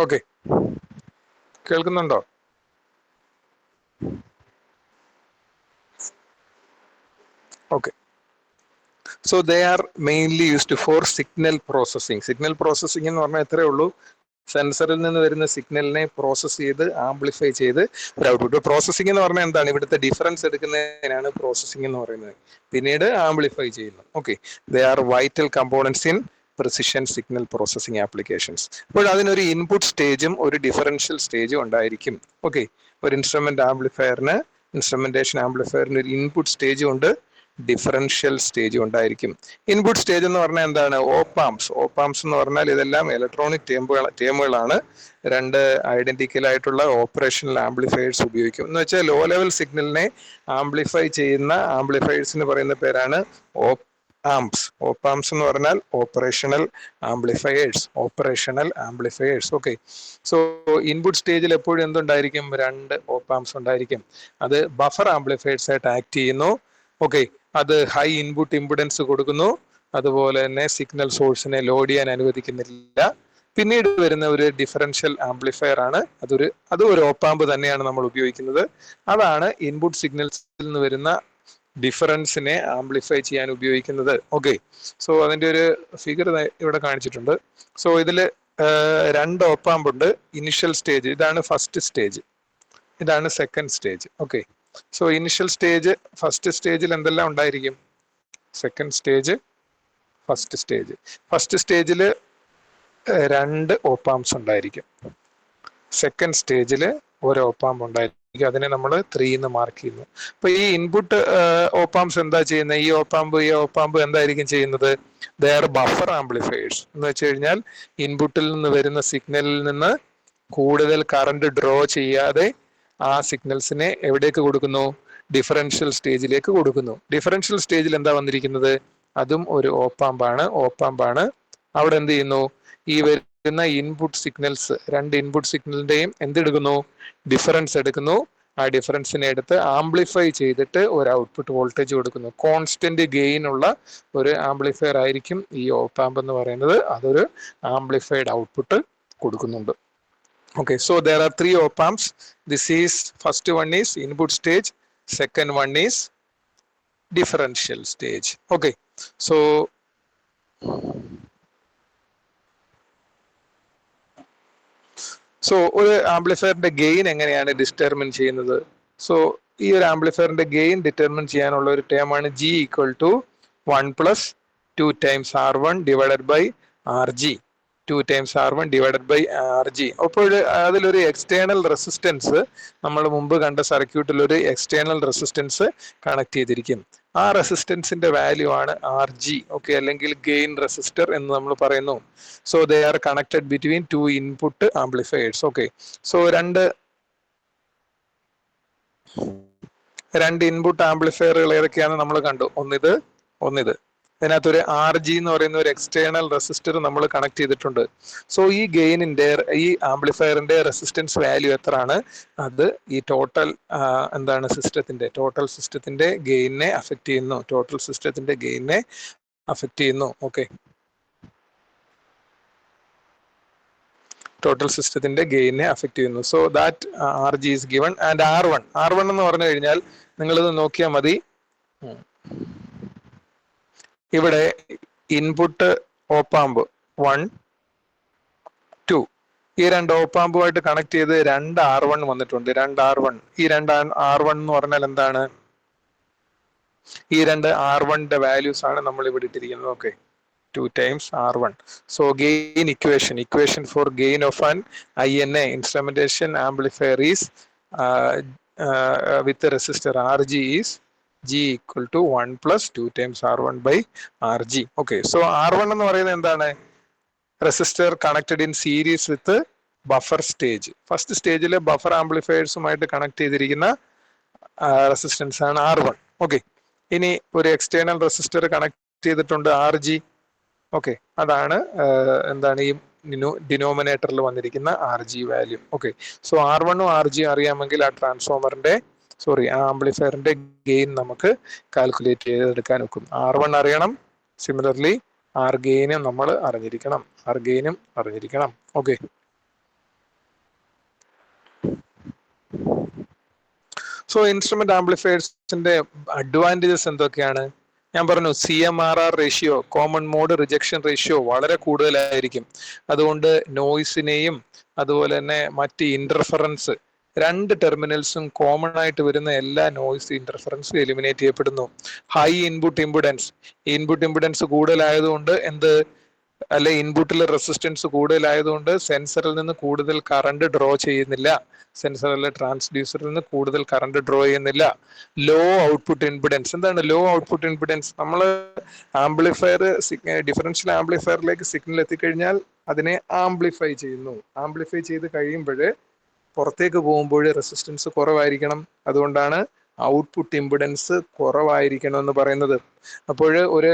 ഓക്കെ, കേൾക്കുന്നുണ്ടോ? Okay, so they are mainly used for signal processing. Signal processing എന്ന് പറഞ്ഞാൽ എത്രയേ ഉള്ളൂ, സെൻസറിൽ നിന്ന് വരുന്ന സിഗ്നലിനെ പ്രോസസ് ചെയ്ത് ആംപ്ലിഫൈ ചെയ്ത് ഒരു ഔട്ട്പുട്ട്. പ്രോസസ്സിംഗ് എന്ന് പറഞ്ഞാൽ എന്താണ്, ഇവിടുത്തെ ഡിഫറൻസ് എടുക്കുന്നതിനാണ് പ്രോസസ്സിംഗ് എന്ന് പറയുന്നത്, പിന്നീട് ആംപ്ലിഫൈ ചെയ്യുന്നു. Okay, they R vital components in precision signal processing applications. അപ്പോൾ അതിനൊരു ഇൻപുട്ട് സ്റ്റേജും ഒരു ഡിഫറൻഷ്യൽ സ്റ്റേജും ഉണ്ടായിരിക്കും. ഓക്കെ, ഒരു ഇൻസ്ട്രുമെന്റേഷൻ ആംപ്ലിഫയറിന് ഒരു ഇൻപുട്ട് സ്റ്റേജും ഉണ്ട്, ഡിഫറൻഷ്യൽ സ്റ്റേജും ഉണ്ടായിരിക്കും. ഇൻപുട്ട് സ്റ്റേജ് എന്ന് പറഞ്ഞാൽ എന്താണ്, ഓപ്പാംസ്. ഓപ്പാംസ് എന്ന് പറഞ്ഞാൽ ഇതെല്ലാം ഇലക്ട്രോണിക് ടേമുകളാണ്. രണ്ട് ഐഡന്റിക്കൽ ആയിട്ടുള്ള ഓപ്പറേഷണൽ ആംപ്ലിഫയേഴ്സ് ഉപയോഗിക്കും. എന്ന് വെച്ചാൽ ലോ ലെവൽ സിഗ്നലിനെ ആംപ്ലിഫൈ ചെയ്യുന്ന ആംപ്ലിഫയേഴ്സിന് പറയുന്ന പേരാണ് ആംപ്സ്. ഓപ്പാംസ് എന്ന് പറഞ്ഞാൽ operational amplifiers. Okay, so input സ്റ്റേജിൽ എപ്പോഴും എന്തുണ്ടായിരിക്കും, രണ്ട് ഓപ്പാംസ് ഉണ്ടായിരിക്കും. അത് ബഫർ ആംപ്ലിഫയേഴ്സ് ആയിട്ട് ആക്ട് ചെയ്യുന്നു. ഓക്കെ, അത് ഹൈ ഇൻപുട്ട് ഇമ്പിഡൻസ് കൊടുക്കുന്നു, അതുപോലെ തന്നെ സിഗ്നൽ സോഴ്സിനെ ലോഡ് ചെയ്യാൻ അനുവദിക്കുന്നില്ല. പിന്നീട് വരുന്ന ഒരു ഡിഫറൻഷ്യൽ ആംപ്ലിഫയർ ആണ്, അതും ഒരു ഓപ്പാമ്പ് തന്നെയാണ് നമ്മൾ ഉപയോഗിക്കുന്നത്. അതാണ് ഇൻപുട്ട് സിഗ്നൽസിൽ നിന്ന് വരുന്ന ഡിഫറൻസിനെ ആംപ്ലിഫൈ ചെയ്യാൻ ഉപയോഗിക്കുന്നത്. ഓക്കെ, സോ അതിന്റെ ഒരു ഫിഗർ ഇവിടെ കാണിച്ചിട്ടുണ്ട്. സോ ഇതില് രണ്ട് ഓപ്പാമ്പ് ഉണ്ട്. ഇനിഷ്യൽ സ്റ്റേജ്, ഇതാണ് ഫസ്റ്റ് സ്റ്റേജ്, ഇതാണ് second stage. Okay, so initial stage, first സ്റ്റേജിൽ എന്തെല്ലാം ഉണ്ടായിരിക്കും, സെക്കൻഡ് സ്റ്റേജ്, ഫസ്റ്റ് സ്റ്റേജിൽ രണ്ട് ഓപ്പാംസ് ഉണ്ടായിരിക്കും, സെക്കൻഡ് സ്റ്റേജിൽ ഒരു ഓപ്പാമ്പ് ഉണ്ടായിരിക്കും. അതിനെ നമ്മൾ 3 എന്ന് മാർക്ക് ചെയ്യുന്നു. അപ്പൊ ഈ ഇൻപുട്ട് ഓപ്പാംസ് എന്താ ചെയ്യുന്നത്, ഈ ഓപ്പാമ്പ് എന്തായിരിക്കും ചെയ്യുന്നത്, ദേ ആർ ബഫർ ആംപ്ലിഫയേഴ്സ്. എന്ന് വെച്ച് കഴിഞ്ഞാൽ ഇൻപുട്ടിൽ നിന്ന് വരുന്ന സിഗ്നലിൽ നിന്ന് കൂടുതൽ കറണ്ട് ഡ്രോ ചെയ്യാതെ ആ സിഗ്നൽസിനെ എവിടേക്ക് കൊടുക്കുന്നു, ഡിഫറൻഷ്യൽ സ്റ്റേജിലേക്ക് കൊടുക്കുന്നു. ഡിഫറൻഷ്യൽ സ്റ്റേജിൽ എന്താ വന്നിരിക്കുന്നത്, അതും ഒരു ഓപ്പാമ്പാണ്. അവിടെ എന്ത് ചെയ്യുന്നു, ഈ വരുന്ന ഇൻപുട്ട് സിഗ്നൽസ്, രണ്ട് ഇൻപുട്ട് സിഗ്നലിന്റെയും എന്തെടുക്കുന്നു, ഡിഫറൻസ് എടുക്കുന്നു. ആ ഡിഫറൻസിനെ എടുത്ത് ആംപ്ലിഫൈ ചെയ്തിട്ട് ഒരു ഔട്ട്പുട്ട് വോൾട്ടേജ് കൊടുക്കുന്നു. കോൺസ്റ്റന്റ് ഗെയിൻ ഉള്ള ഒരു ആംപ്ലിഫയർ ആയിരിക്കും ഈ ഓപ്പാമ്പ് എന്ന് പറയുന്നത്. അതൊരു ആംപ്ലിഫൈഡ് ഔട്ട്പുട്ട് കൊടുക്കുന്നുണ്ട്. Okay, so there are 3 op-amps. First one is input stage, second one is differential stage. Okay, so ഒരു ആംപ്ലിഫയറിന്റെ ഗെയിൻ എങ്ങനെയാണ് ഡിറ്റർമിൻ ചെയ്യുന്നത്? സോ ഈ ഒരു ആംപ്ലിഫയറിന്റെ ഗെയിൻ ഡിറ്റർമിൻ ചെയ്യാനുള്ള ഒരു ടേം ആണ് G = 1 + 2 times R1 divided by RG. 2 times R1 divided by RG. അപ്പോൾ അതിലൊരു എക്സ്റ്റേണൽ റെസിസ്റ്റൻസ്, നമ്മൾ മുമ്പ് കണ്ട സർക്യൂട്ടിൽ ഒരു എക്സ്റ്റേണൽ റെസിസ്റ്റൻസ് കണക്ട് ചെയ്തിരിക്കും. ആ റെസിസ്റ്റൻസിന്റെ വാല്യൂ ആണ് RG. ഓക്കെ, അല്ലെങ്കിൽ ഗെയിൻ റെസിസ്റ്റർ എന്ന് നമ്മൾ പറയുന്നു. So they are connected between 2 input amplifiers. Okay, so രണ്ട് ഇൻപുട്ട് ആംപ്ലിഫയറുകൾ ഏതൊക്കെയാണ് നമ്മൾ കണ്ടു, ഒന്നിത്. ഇതിനകത്തൊരു RG എന്ന് പറയുന്ന ഒരു എക്സ്റ്റേണൽ റെസിസ്റ്റർ നമ്മൾ കണക്ട് ചെയ്തിട്ടുണ്ട്. സോ ഈ ഗെയിനിന്റെ ഈ ആംപ്ലിഫയറിന്റെ റെസിസ്റ്റൻസ് വാല്യൂ എത്രയാണ്, അത് ഈ ടോട്ടൽ സിസ്റ്റത്തിന്റെ ഗെയിനെ അഫക്ട് ചെയ്യുന്നു. ഓക്കെ, ടോട്ടൽ സിസ്റ്റത്തിന്റെ ഗെയിനെ അഫക്ട് ചെയ്യുന്നു. So that RG is given. And R1 എന്ന് പറഞ്ഞു കഴിഞ്ഞാൽ നിങ്ങളിത് നോക്കിയാൽ മതി. ഇവിടെ ഇൻപുട്ട് ഓപ്പാമ്പ് 1, 2, ഈ രണ്ട് ഓപ്പാമ്പുമായിട്ട് കണക്ട് ചെയ്ത് രണ്ട് R1 വന്നിട്ടുണ്ട്. ഈ രണ്ട് R1 എന്ന് പറഞ്ഞാൽ എന്താണ്? ഈ രണ്ട് R1ന്റെ വാല്യൂസ് ആണ് നമ്മൾ ഇവിടെ ഇട്ടിരിക്കുന്നത്. Okay, 2 times R1. So gain equation for gain of an INA instrumentation amplifier is with the resistor RG is G equal to 1 plus 2 times R1 by RG. Okay, so R1 എന്ന് പറയുന്നത് എന്താണ്? Resistor connected in series with buffer stage. First സ്റ്റേജിലെ ബഫർ ആംപ്ലിഫയേഴ്സുമായിട്ട് കണക്ട് ചെയ്തിരിക്കുന്ന റെസിസ്റ്റൻസ് ആണ് R1. ഓക്കെ, ഇനി ഒരു എക്സ്റ്റേണൽ റെസിസ്റ്റർ കണക്ട് ചെയ്തിട്ടുണ്ട് RG. ഓക്കെ, അതാണ് എന്താണ് ഈ ഡിനോമിനേറ്ററിൽ വന്നിരിക്കുന്ന RG value. Okay, so R1 ഉം RG അറിയാമെങ്കിൽ ആ ആംപ്ലിഫയറിന്റെ ഗെയിൻ നമുക്ക് കാൽക്കുലേറ്റ് ചെയ്തെടുക്കാൻ ഒക്കും. R1 അറിയണം, സിമിലർലി R ഗെയിനും നമ്മൾ അറിഞ്ഞിരിക്കണം. ഓക്കെ, സോ ഇൻസ്ട്രുമെന്റ് ആംപ്ലിഫയേഴ്സിന്റെ അഡ്വാൻറ്റേജസ് എന്തൊക്കെയാണ്? ഞാൻ പറഞ്ഞു, CMRR ratio, common mode rejection ratio വളരെ കൂടുതലായിരിക്കും. അതുകൊണ്ട് നോയ്സിനെയും അതുപോലെ തന്നെ മറ്റ് ഇന്റർഫറൻസ്, രണ്ട് ടെർമിനൽസും കോമൺ ആയിട്ട് വരുന്ന എല്ലാ നോയ്സ് ഇന്റർഫറൻസും എലിമിനേറ്റ് ചെയ്യപ്പെടുന്നു. ഹൈ ഇൻപുട്ട് ഇമ്പിഡൻസ് കൂടുതലായതുകൊണ്ട് ഇൻപുട്ടിലെ റെസിസ്റ്റൻസ് കൂടുതലായതുകൊണ്ട് സെൻസറിൽ നിന്ന് കൂടുതൽ കറണ്ട് ഡ്രോ ചെയ്യുന്നില്ല. സെൻസറിലെ ട്രാൻസ്ഡ്യൂസറിൽ നിന്ന് കൂടുതൽ കറണ്ട് ഡ്രോ ചെയ്യുന്നില്ല. Low output impedance. എന്താണ് ലോ ഔട്ട്പുട്ട് ഇമ്പിഡൻസ്? നമ്മൾ ഡിഫറൻഷ്യൽ ആംപ്ലിഫയറിലേക്ക് സിഗ്നൽ എത്തിക്കഴിഞ്ഞാൽ അതിനെ ആംപ്ലിഫൈ ചെയ്ത് കഴിയുമ്പോൾ പുറത്തേക്ക് പോകുമ്പോൾ റെസിസ്റ്റൻസ് കുറവായിരിക്കണം. അതുകൊണ്ടാണ് ഔട്ട്പുട്ട് ഇമ്പിഡൻസ് കുറവായിരിക്കണം എന്ന് പറയുന്നത്. അപ്പോൾ ഒരു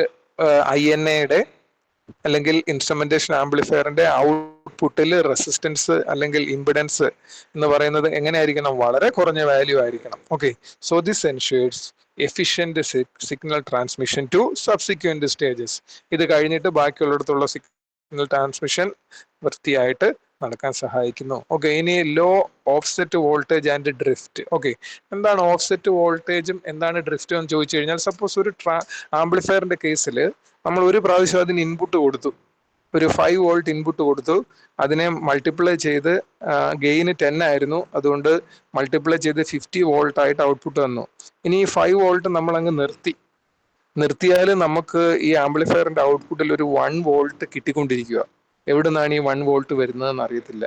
INA അല്ലെങ്കിൽ ഇൻസ്ട്രുമെന്റേഷൻ ആംപ്ലിഫയറിന്റെ ഔട്ട്പുട്ടിൽ റെസിസ്റ്റൻസ് അല്ലെങ്കിൽ ഇമ്പിഡൻസ് എന്ന് പറയുന്നത് എങ്ങനെയായിരിക്കണം? വളരെ കുറഞ്ഞ വാല്യൂ ആയിരിക്കണം. Okay, so this ensures efficient signal transmission to subsequent stages. ഇത് കഴിഞ്ഞിട്ട് ബാക്കിയുള്ളിടത്തുള്ള സിഗ്നൽ ട്രാൻസ്മിഷൻ വൃത്തിയായിട്ട് നടക്കാൻ സഹായിക്കുന്നു. ഓക്കെ, ഇനി low offset voltage and drift. Okay, എന്താണ് ഓഫ്സെറ്റ് വോൾട്ടേജും എന്താണ് ഡ്രിഫ്റ്റും എന്ന് ചോദിച്ചു കഴിഞ്ഞാൽ, സപ്പോസ് ഒരു ആംപ്ലിഫയറിന്റെ കേസിൽ നമ്മൾ ഒരു പ്രാവശ്യം അതിന് ഇൻപുട്ട് കൊടുത്തു, ഒരു 5 വോൾട്ട് ഇൻപുട്ട് കൊടുത്തു, അതിനെ മൾട്ടിപ്ലൈ ചെയ്ത് ഗെയിന് 10 ആയിരുന്നു, അതുകൊണ്ട് മൾട്ടിപ്ലൈ ചെയ്ത് 50 വോൾട്ട് ആയിട്ട് ഔട്ട്പുട്ട് വന്നു. ഇനി ഈ 5 വോൾട്ട് നമ്മൾ അങ്ങ് നിർത്തിയാൽ നമുക്ക് ഈ ആംപ്ലിഫയറിന്റെ ഔട്ട്പുട്ടിൽ ഒരു 1 വോൾട്ട് കിട്ടിക്കൊണ്ടിരിക്കുക. എവിടെ നിന്നാണ് ഈ 1 വോൾട്ട് വരുന്നതെന്ന് അറിയത്തില്ല.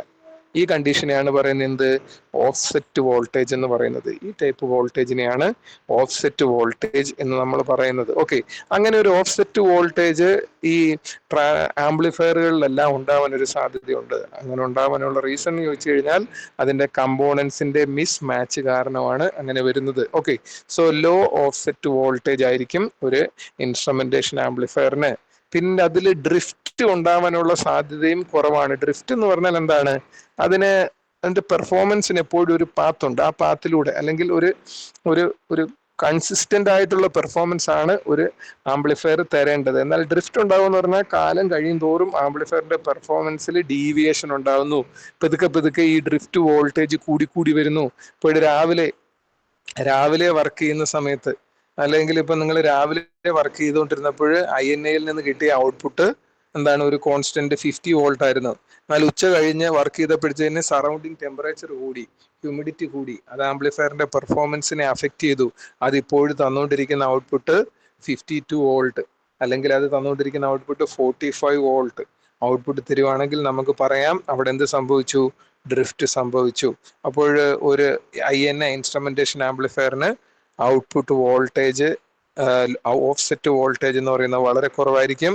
ഈ കണ്ടീഷനെയാണ് പറയുന്നത് എന്ത്? ഓഫ്സെറ്റ് വോൾട്ടേജ് എന്ന് പറയുന്നത്. ഈ ടൈപ്പ് വോൾട്ടേജിനെയാണ് ഓഫ്സെറ്റ് വോൾട്ടേജ് എന്ന് നമ്മൾ പറയുന്നത്. ഓക്കെ, അങ്ങനെ ഒരു ഓഫ്സെറ്റ് വോൾട്ടേജ് ഈ ആംപ്ലിഫയറുകളിലെല്ലാം ഉണ്ടാവാനൊരു സാധ്യതയുണ്ട്. അങ്ങനെ ഉണ്ടാവാനുള്ള റീസൺ എന്ന് ചോദിച്ചു കഴിഞ്ഞാൽ അതിന്റെ കമ്പോണൻസിന്റെ മിസ് മാച്ച് കാരണമാണ് അങ്ങനെ വരുന്നത്. Okay, so low offset voltage ആയിരിക്കും ഒരു ഇൻസ്ട്രുമെന്റേഷൻ ആംപ്ലിഫയറിന്. പിന്നെ അതിൽ ഡ്രിഫ്റ്റ് ഉണ്ടാവാനുള്ള സാധ്യതയും കുറവാണ്. ഡ്രിഫ്റ്റ് എന്ന് പറഞ്ഞാൽ എന്താണ്? അതിന്റെ പെർഫോമൻസിന് എപ്പോഴും ഒരു പാത്തുണ്ട്. ആ പാത്തിലൂടെ അല്ലെങ്കിൽ ഒരു കൺസിസ്റ്റന്റ് ആയിട്ടുള്ള പെർഫോമൻസ് ആണ് ഒരു ആംപ്ലിഫയർ തരേണ്ടത്. എന്നാൽ ഡ്രിഫ്റ്റ് ഉണ്ടാവുമെന്ന് പറഞ്ഞാൽ കാലം കഴിയും തോറും ആംപ്ലിഫയറിന്റെ പെർഫോമൻസിൽ ഡീവിയേഷൻ ഉണ്ടാവുന്നു. പതുക്കെ ഈ ഡ്രിഫ്റ്റ് വോൾട്ടേജ് കൂടി വരുന്നു. ഇപ്പോൾ രാവിലെ വർക്ക് ചെയ്യുന്ന സമയത്ത്, അല്ലെങ്കിൽ ഇപ്പൊ നിങ്ങൾ രാവിലെ വർക്ക് ചെയ്തുകൊണ്ടിരുന്നപ്പോൾ INA നിന്ന് കിട്ടിയ ഔട്ട്പുട്ട് എന്താണ്? ഒരു കോൺസ്റ്റന്റ് 50 വോൾട്ട് ആയിരുന്നു. എന്നാൽ ഉച്ച കഴിഞ്ഞ് വർക്ക് ചെയ്തപ്പോഴത്തേന് സറൗണ്ടിങ് ടെമ്പറേച്ചർ കൂടി, ഹ്യൂമിഡിറ്റി കൂടി, അത് ആംപ്ലിഫയറിന്റെ പെർഫോമൻസിനെ അഫക്റ്റ് ചെയ്തു. അത് ഇപ്പോഴും തന്നുകൊണ്ടിരിക്കുന്ന ഔട്ട്പുട്ട് 52 വോൾട്ട്, അല്ലെങ്കിൽ അത് തന്നുകൊണ്ടിരിക്കുന്ന ഔട്ട്പുട്ട് 45 വോൾട്ട് ഔട്ട്പുട്ട് തരുവാണെങ്കിൽ നമുക്ക് പറയാം അവിടെ എന്ത് സംഭവിച്ചു? ഡ്രിഫ്റ്റ് സംഭവിച്ചു. അപ്പോൾ ഒരു INA ഇൻസ്ട്രുമെന്റേഷൻ ആംപ്ലിഫയറിന് ഔട്ട്പുട്ട് വോൾട്ടേജ്, ഓഫ്സെറ്റ് വോൾട്ടേജ് എന്ന് പറയുന്നത് വളരെ കുറവായിരിക്കും.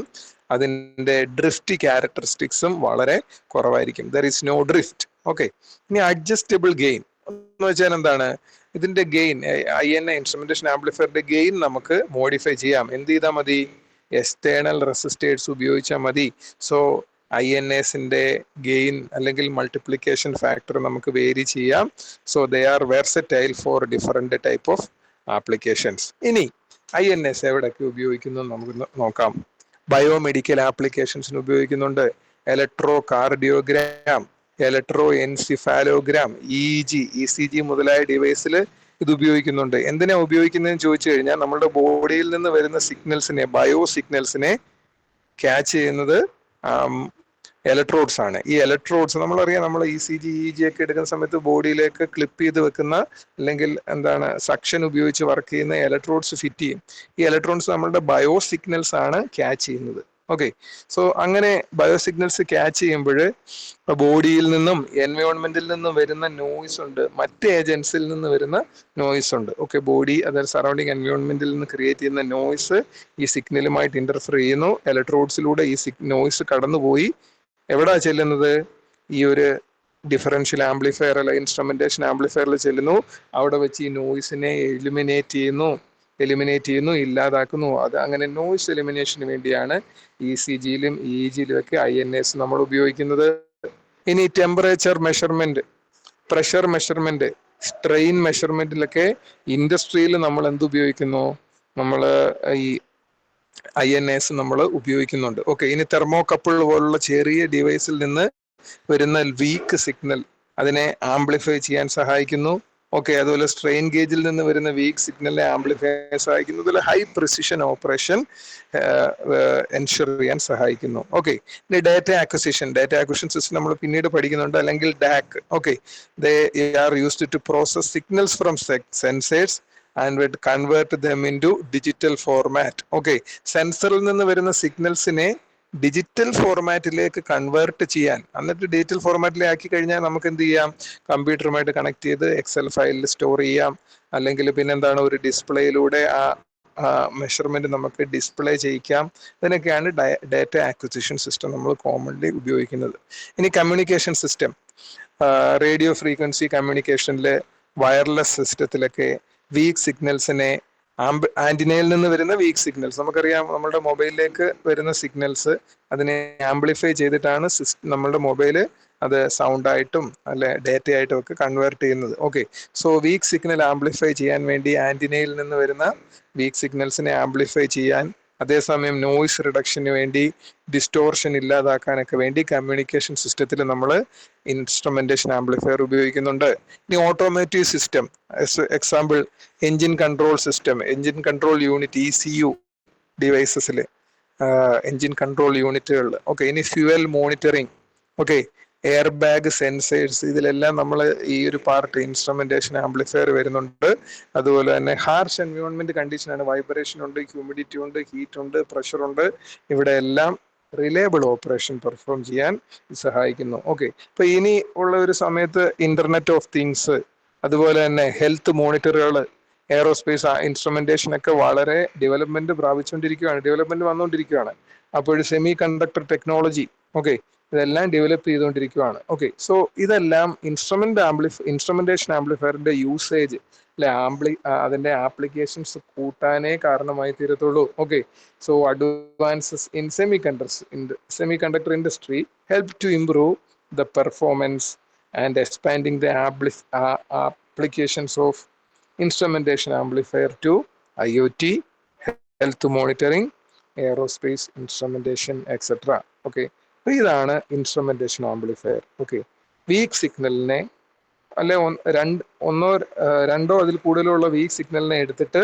അതിന്റെ ഡ്രിഫ്റ്റ് ക്യാരക്ടറിസ്റ്റിക്സും വളരെ കുറവായിരിക്കും. There is no drift. Okay, ഇനി അഡ്ജസ്റ്റബിൾ ഗെയിൻ എന്ന് വെച്ചാൽ എന്താണ്? ഇതിന്റെ ഗെയിൻ, INA ഇൻസ്ട്രുമെന്റേഷൻ ആംപ്ലിഫയറിന്റെ ഗെയിൻ നമുക്ക് മോഡിഫൈ ചെയ്യാം. എന്ത് ചെയ്താൽ മതി? എക്സ്റ്റേണൽ റെസിസ്റ്റേഴ്സ് ഉപയോഗിച്ചാൽ മതി. സോ INAസിന്റെ ഗെയിൻ അല്ലെങ്കിൽ മൾട്ടിപ്ലിക്കേഷൻ ഫാക്ടർ നമുക്ക് വേരി ചെയ്യാം. So they are versatile for different type of applications. ഇനി INAസ് എവിടെയൊക്കെ ഉപയോഗിക്കുന്നു നമുക്ക് നോക്കാം. ബയോമെഡിക്കൽ ആപ്ലിക്കേഷൻസിന് ഉപയോഗിക്കുന്നുണ്ട്. ഇലക്ട്രോ കാർഡിയോഗ്രാം, ഇലക്ട്രോ എൻസിഫാലോഗ്രാം, ECG മുതലായ ഡിവൈസിൽ ഇത് ഉപയോഗിക്കുന്നുണ്ട്. എന്തിനാ ഉപയോഗിക്കുന്നതെന്ന് ചോദിച്ചു കഴിഞ്ഞാൽ നമ്മുടെ ബോഡിയിൽ നിന്ന് വരുന്ന സിഗ്നൽസിനെ, ബയോ സിഗ്നൽസിനെ ക്യാച്ച് ചെയ്യുന്നത് ഇലക്ട്രോഡ്സ് ആണ്. ഈ ഇലക്ട്രോഡ്സ് നമ്മളറിയാം, നമ്മൾ ECG ഒക്കെ എടുക്കുന്ന സമയത്ത് ബോഡിയിലേക്ക് ക്ലിപ്പ് ചെയ്ത് വെക്കുന്ന അല്ലെങ്കിൽ സക്ഷൻ ഉപയോഗിച്ച് വർക്ക് ചെയ്യുന്ന ഇലക്ട്രോഡ്സ് ഫിറ്റ് ചെയ്യും. ഈ ഇലക്ട്രോൺസ് നമ്മളുടെ ബയോ സിഗ്നൽസ് ആണ് ക്യാച്ച് ചെയ്യുന്നത്. ഓക്കെ, സോ അങ്ങനെ ബയോ സിഗ്നൽസ് ക്യാച്ച് ചെയ്യുമ്പോൾ ബോഡിയിൽ നിന്നും എൻവയോൺമെന്റിൽ നിന്നും വരുന്ന നോയ്സ് ഉണ്ട്, മറ്റ് ഏജൻസിൽ നിന്ന് വരുന്ന നോയ്സ് ഉണ്ട്. ഓക്കെ, ബോഡി അതായത് സറൗണ്ടിങ് എൻവയോൺമെന്റിൽ നിന്ന് ക്രിയേറ്റ് ചെയ്യുന്ന നോയ്സ് ഈ സിഗ്നലുമായിട്ട് ഇന്റർഫിയർ ചെയ്യുന്നു. ഇലക്ട്രോഡ്സിലൂടെ ഈ നോയ്സ് കടന്നുപോയി എവിടാ ചെല്ലുന്നത്? ഈ ഒരു ഡിഫറൻഷ്യൽ ആംപ്ലിഫയർ അല്ല ഇൻസ്ട്രുമെന്റേഷൻ ആംപ്ലിഫയറിൽ ചെല്ലുന്നു. അവിടെ വെച്ച് ഈ നോയ്സിനെ എലിമിനേറ്റ് ചെയ്യുന്നു, ഇല്ലാതാക്കുന്നു. അത് അങ്ങനെ നോയ്സ് എലിമിനേഷന് വേണ്ടിയാണ് ECGയിലും EEGയിലും ഒക്കെ INAs നമ്മൾ ഉപയോഗിക്കുന്നത്. ഇനി temperature measurement, pressure measurement, strain മെഷർമെന്റിലൊക്കെ ഇൻഡസ്ട്രിയിൽ നമ്മൾ എന്ത് ഉപയോഗിക്കുന്നു? നമ്മൾ ഈ INAs നമ്മൾ ഉപയോഗിക്കുന്നുണ്ട്. ഓക്കെ, ഇനി തെർമോകപ്പിൾ പോലുള്ള ചെറിയ ഡിവൈസിൽ നിന്ന് വരുന്ന വീക്ക് സിഗ്നൽ അതിനെ ആംപ്ലിഫൈ ചെയ്യാൻ സഹായിക്കുന്നു. ഓക്കെ, അതുപോലെ സ്ട്രെയിൻ ഗേജിൽ നിന്ന് വരുന്ന വീക്ക് സിഗ്നലിനെ ആംപ്ലിഫൈ സഹായിക്കുന്നു. അതുപോലെ ഹൈ പ്രിസിഷൻ ഓപ്പറേഷൻ എൻഷുർ ചെയ്യാൻ സഹായിക്കുന്നു. ഓക്കെ, ഇനി ഡാറ്റ അക്വിസിഷൻ സിസ്റ്റം നമ്മൾ പിന്നീട് പഠിക്കുന്നുണ്ട്, അല്ലെങ്കിൽ DAC. Okay, they are used to process signals from sensors and convert them into digital format. Okay, സെൻസറിൽ നിന്ന് വരുന്ന സിഗ്നൽസിനെ ഡിജിറ്റൽ ഫോർമാറ്റിലേക്ക് കൺവേർട്ട് ചെയ്യാൻ, എന്നിട്ട് ഡിജിറ്റൽ ഫോർമാറ്റിലേക്ക് ആക്കി കഴിഞ്ഞാൽ നമുക്ക് എന്ത് ചെയ്യാം? കമ്പ്യൂട്ടറുമായിട്ട് കണക്ട് ചെയ്ത് Excel ഫയലിൽ സ്റ്റോർ ചെയ്യാം, അല്ലെങ്കിൽ പിന്നെന്താണ് ഒരു ഡിസ്പ്ലേയിലൂടെ ആ മെഷർമെന്റ് നമുക്ക് ഡിസ്പ്ലേ ചെയ്യിക്കാം. ഇതിനൊക്കെയാണ് ഡാറ്റ അക്വിസിഷൻ സിസ്റ്റം നമ്മൾ കോമൺലി ഉപയോഗിക്കുന്നത്. ഇനി കമ്മ്യൂണിക്കേഷൻ സിസ്റ്റം, റേഡിയോ ഫ്രീക്വൻസി കമ്മ്യൂണിക്കേഷനിലെ വയർലെസ് സിസ്റ്റത്തിലൊക്കെ വീക്ക് സിഗ്നൽസിനെ ആന്റിനയിൽ നിന്ന് വരുന്ന വീക്ക് സിഗ്നൽസ്, നമുക്കറിയാം നമ്മുടെ മൊബൈലിലേക്ക് വരുന്ന സിഗ്നൽസ് അതിനെ ആംപ്ലിഫൈ ചെയ്തിട്ടാണ് നമ്മളുടെ മൊബൈല് അത് സൗണ്ട് ആയിട്ടും അല്ലെ ഡേറ്റ ആയിട്ടും ഒക്കെ കൺവേർട്ട് ചെയ്യുന്നത്. Okay, so weak signal amplify ചെയ്യാൻ വേണ്ടി ആന്റിനയിൽ നിന്ന് വരുന്ന വീക്ക് സിഗ്നൽസിനെ ആംപ്ലിഫൈ ചെയ്യാൻ, അതേസമയം നോയ്സ് റിഡക്ഷന് വേണ്ടി, ഡിസ്റ്റോർഷൻ ഇല്ലാതാക്കാനൊക്കെ വേണ്ടി കമ്മ്യൂണിക്കേഷൻ സിസ്റ്റത്തിൽ നമ്മൾ ഇൻസ്ട്രുമെന്റേഷൻ ആംപ്ലിഫയർ ഉപയോഗിക്കുന്നുണ്ട്. ഇനി automotive system, example engine control system, engine control unit ECU ഡിവൈസസിൽ, എഞ്ചിൻ കൺട്രോൾ യൂണിറ്റുകളിൽ. ഓക്കെ, ഇനി fuel monitoring, okay, airbag sensors, ഇതിലെല്ലാം നമ്മൾ ഈ ഒരു പാർട്ട് ഇൻസ്ട്രുമെന്റേഷൻ ആംപ്ലിഫയർ വരുന്നുണ്ട്. അതുപോലെ തന്നെ ഹാർഷ് എൻവയോൺമെന്റ് കണ്ടീഷനാണ്, വൈബ്രേഷൻ ഉണ്ട്, ഹ്യൂമിഡിറ്റി ഉണ്ട്, ഹീറ്റ് ഉണ്ട്, പ്രഷർ ഉണ്ട്. ഇവിടെ എല്ലാം റിലയബിൾ ഓപ്പറേഷൻ പെർഫോം ചെയ്യാൻ സഹായിക്കുന്നു. ഓക്കെ, ഇപ്പൊ ഇനി ഉള്ള ഒരു സമയത്ത് ഇന്റർനെറ്റ് ഓഫ് തിങ്സ്, അതുപോലെ തന്നെ ഹെൽത്ത് മോണിറ്ററുകൾ, എയറോസ്പേസ് ഇൻസ്ട്രുമെന്റേഷൻ ഒക്കെ വളരെ ഡെവലപ്മെന്റ് വന്നുകൊണ്ടിരിക്കുകയാണ്. അപ്പോൾ സെമി കണ്ടക്ടർ ടെക്നോളജി, ഓക്കെ, ഇതെല്ലാം ഡെവലപ്പ് ചെയ്തുകൊണ്ടിരിക്കുകയാണ്. ഓക്കെ, സോ ഇതെല്ലാം ഇൻസ്ട്രുമെന്റേഷൻ ആംപ്ലിഫയറിന്റെ യൂസേജ് അല്ലെ അതിന്റെ ആപ്ലിക്കേഷൻസ് കൂട്ടാനേ കാരണമായി തീരത്തുള്ളൂ. Okay, so advances in semiconductor industry help to improve the performance and expanding the applications of instrumentation amplifier to IoT, health monitoring, aerospace instrumentation, etc. Okay, അപ്പോൾ ഇതാണ് ഇൻസ്ട്രുമെന്റേഷൻ ആംപ്ലിഫയർ. ഓക്കെ, വീക്ക് സിഗ്നലിനെ അല്ലെ രണ്ടോ അതിൽ കൂടുതലുള്ള വീക്ക് സിഗ്നലിനെ എടുത്തിട്ട്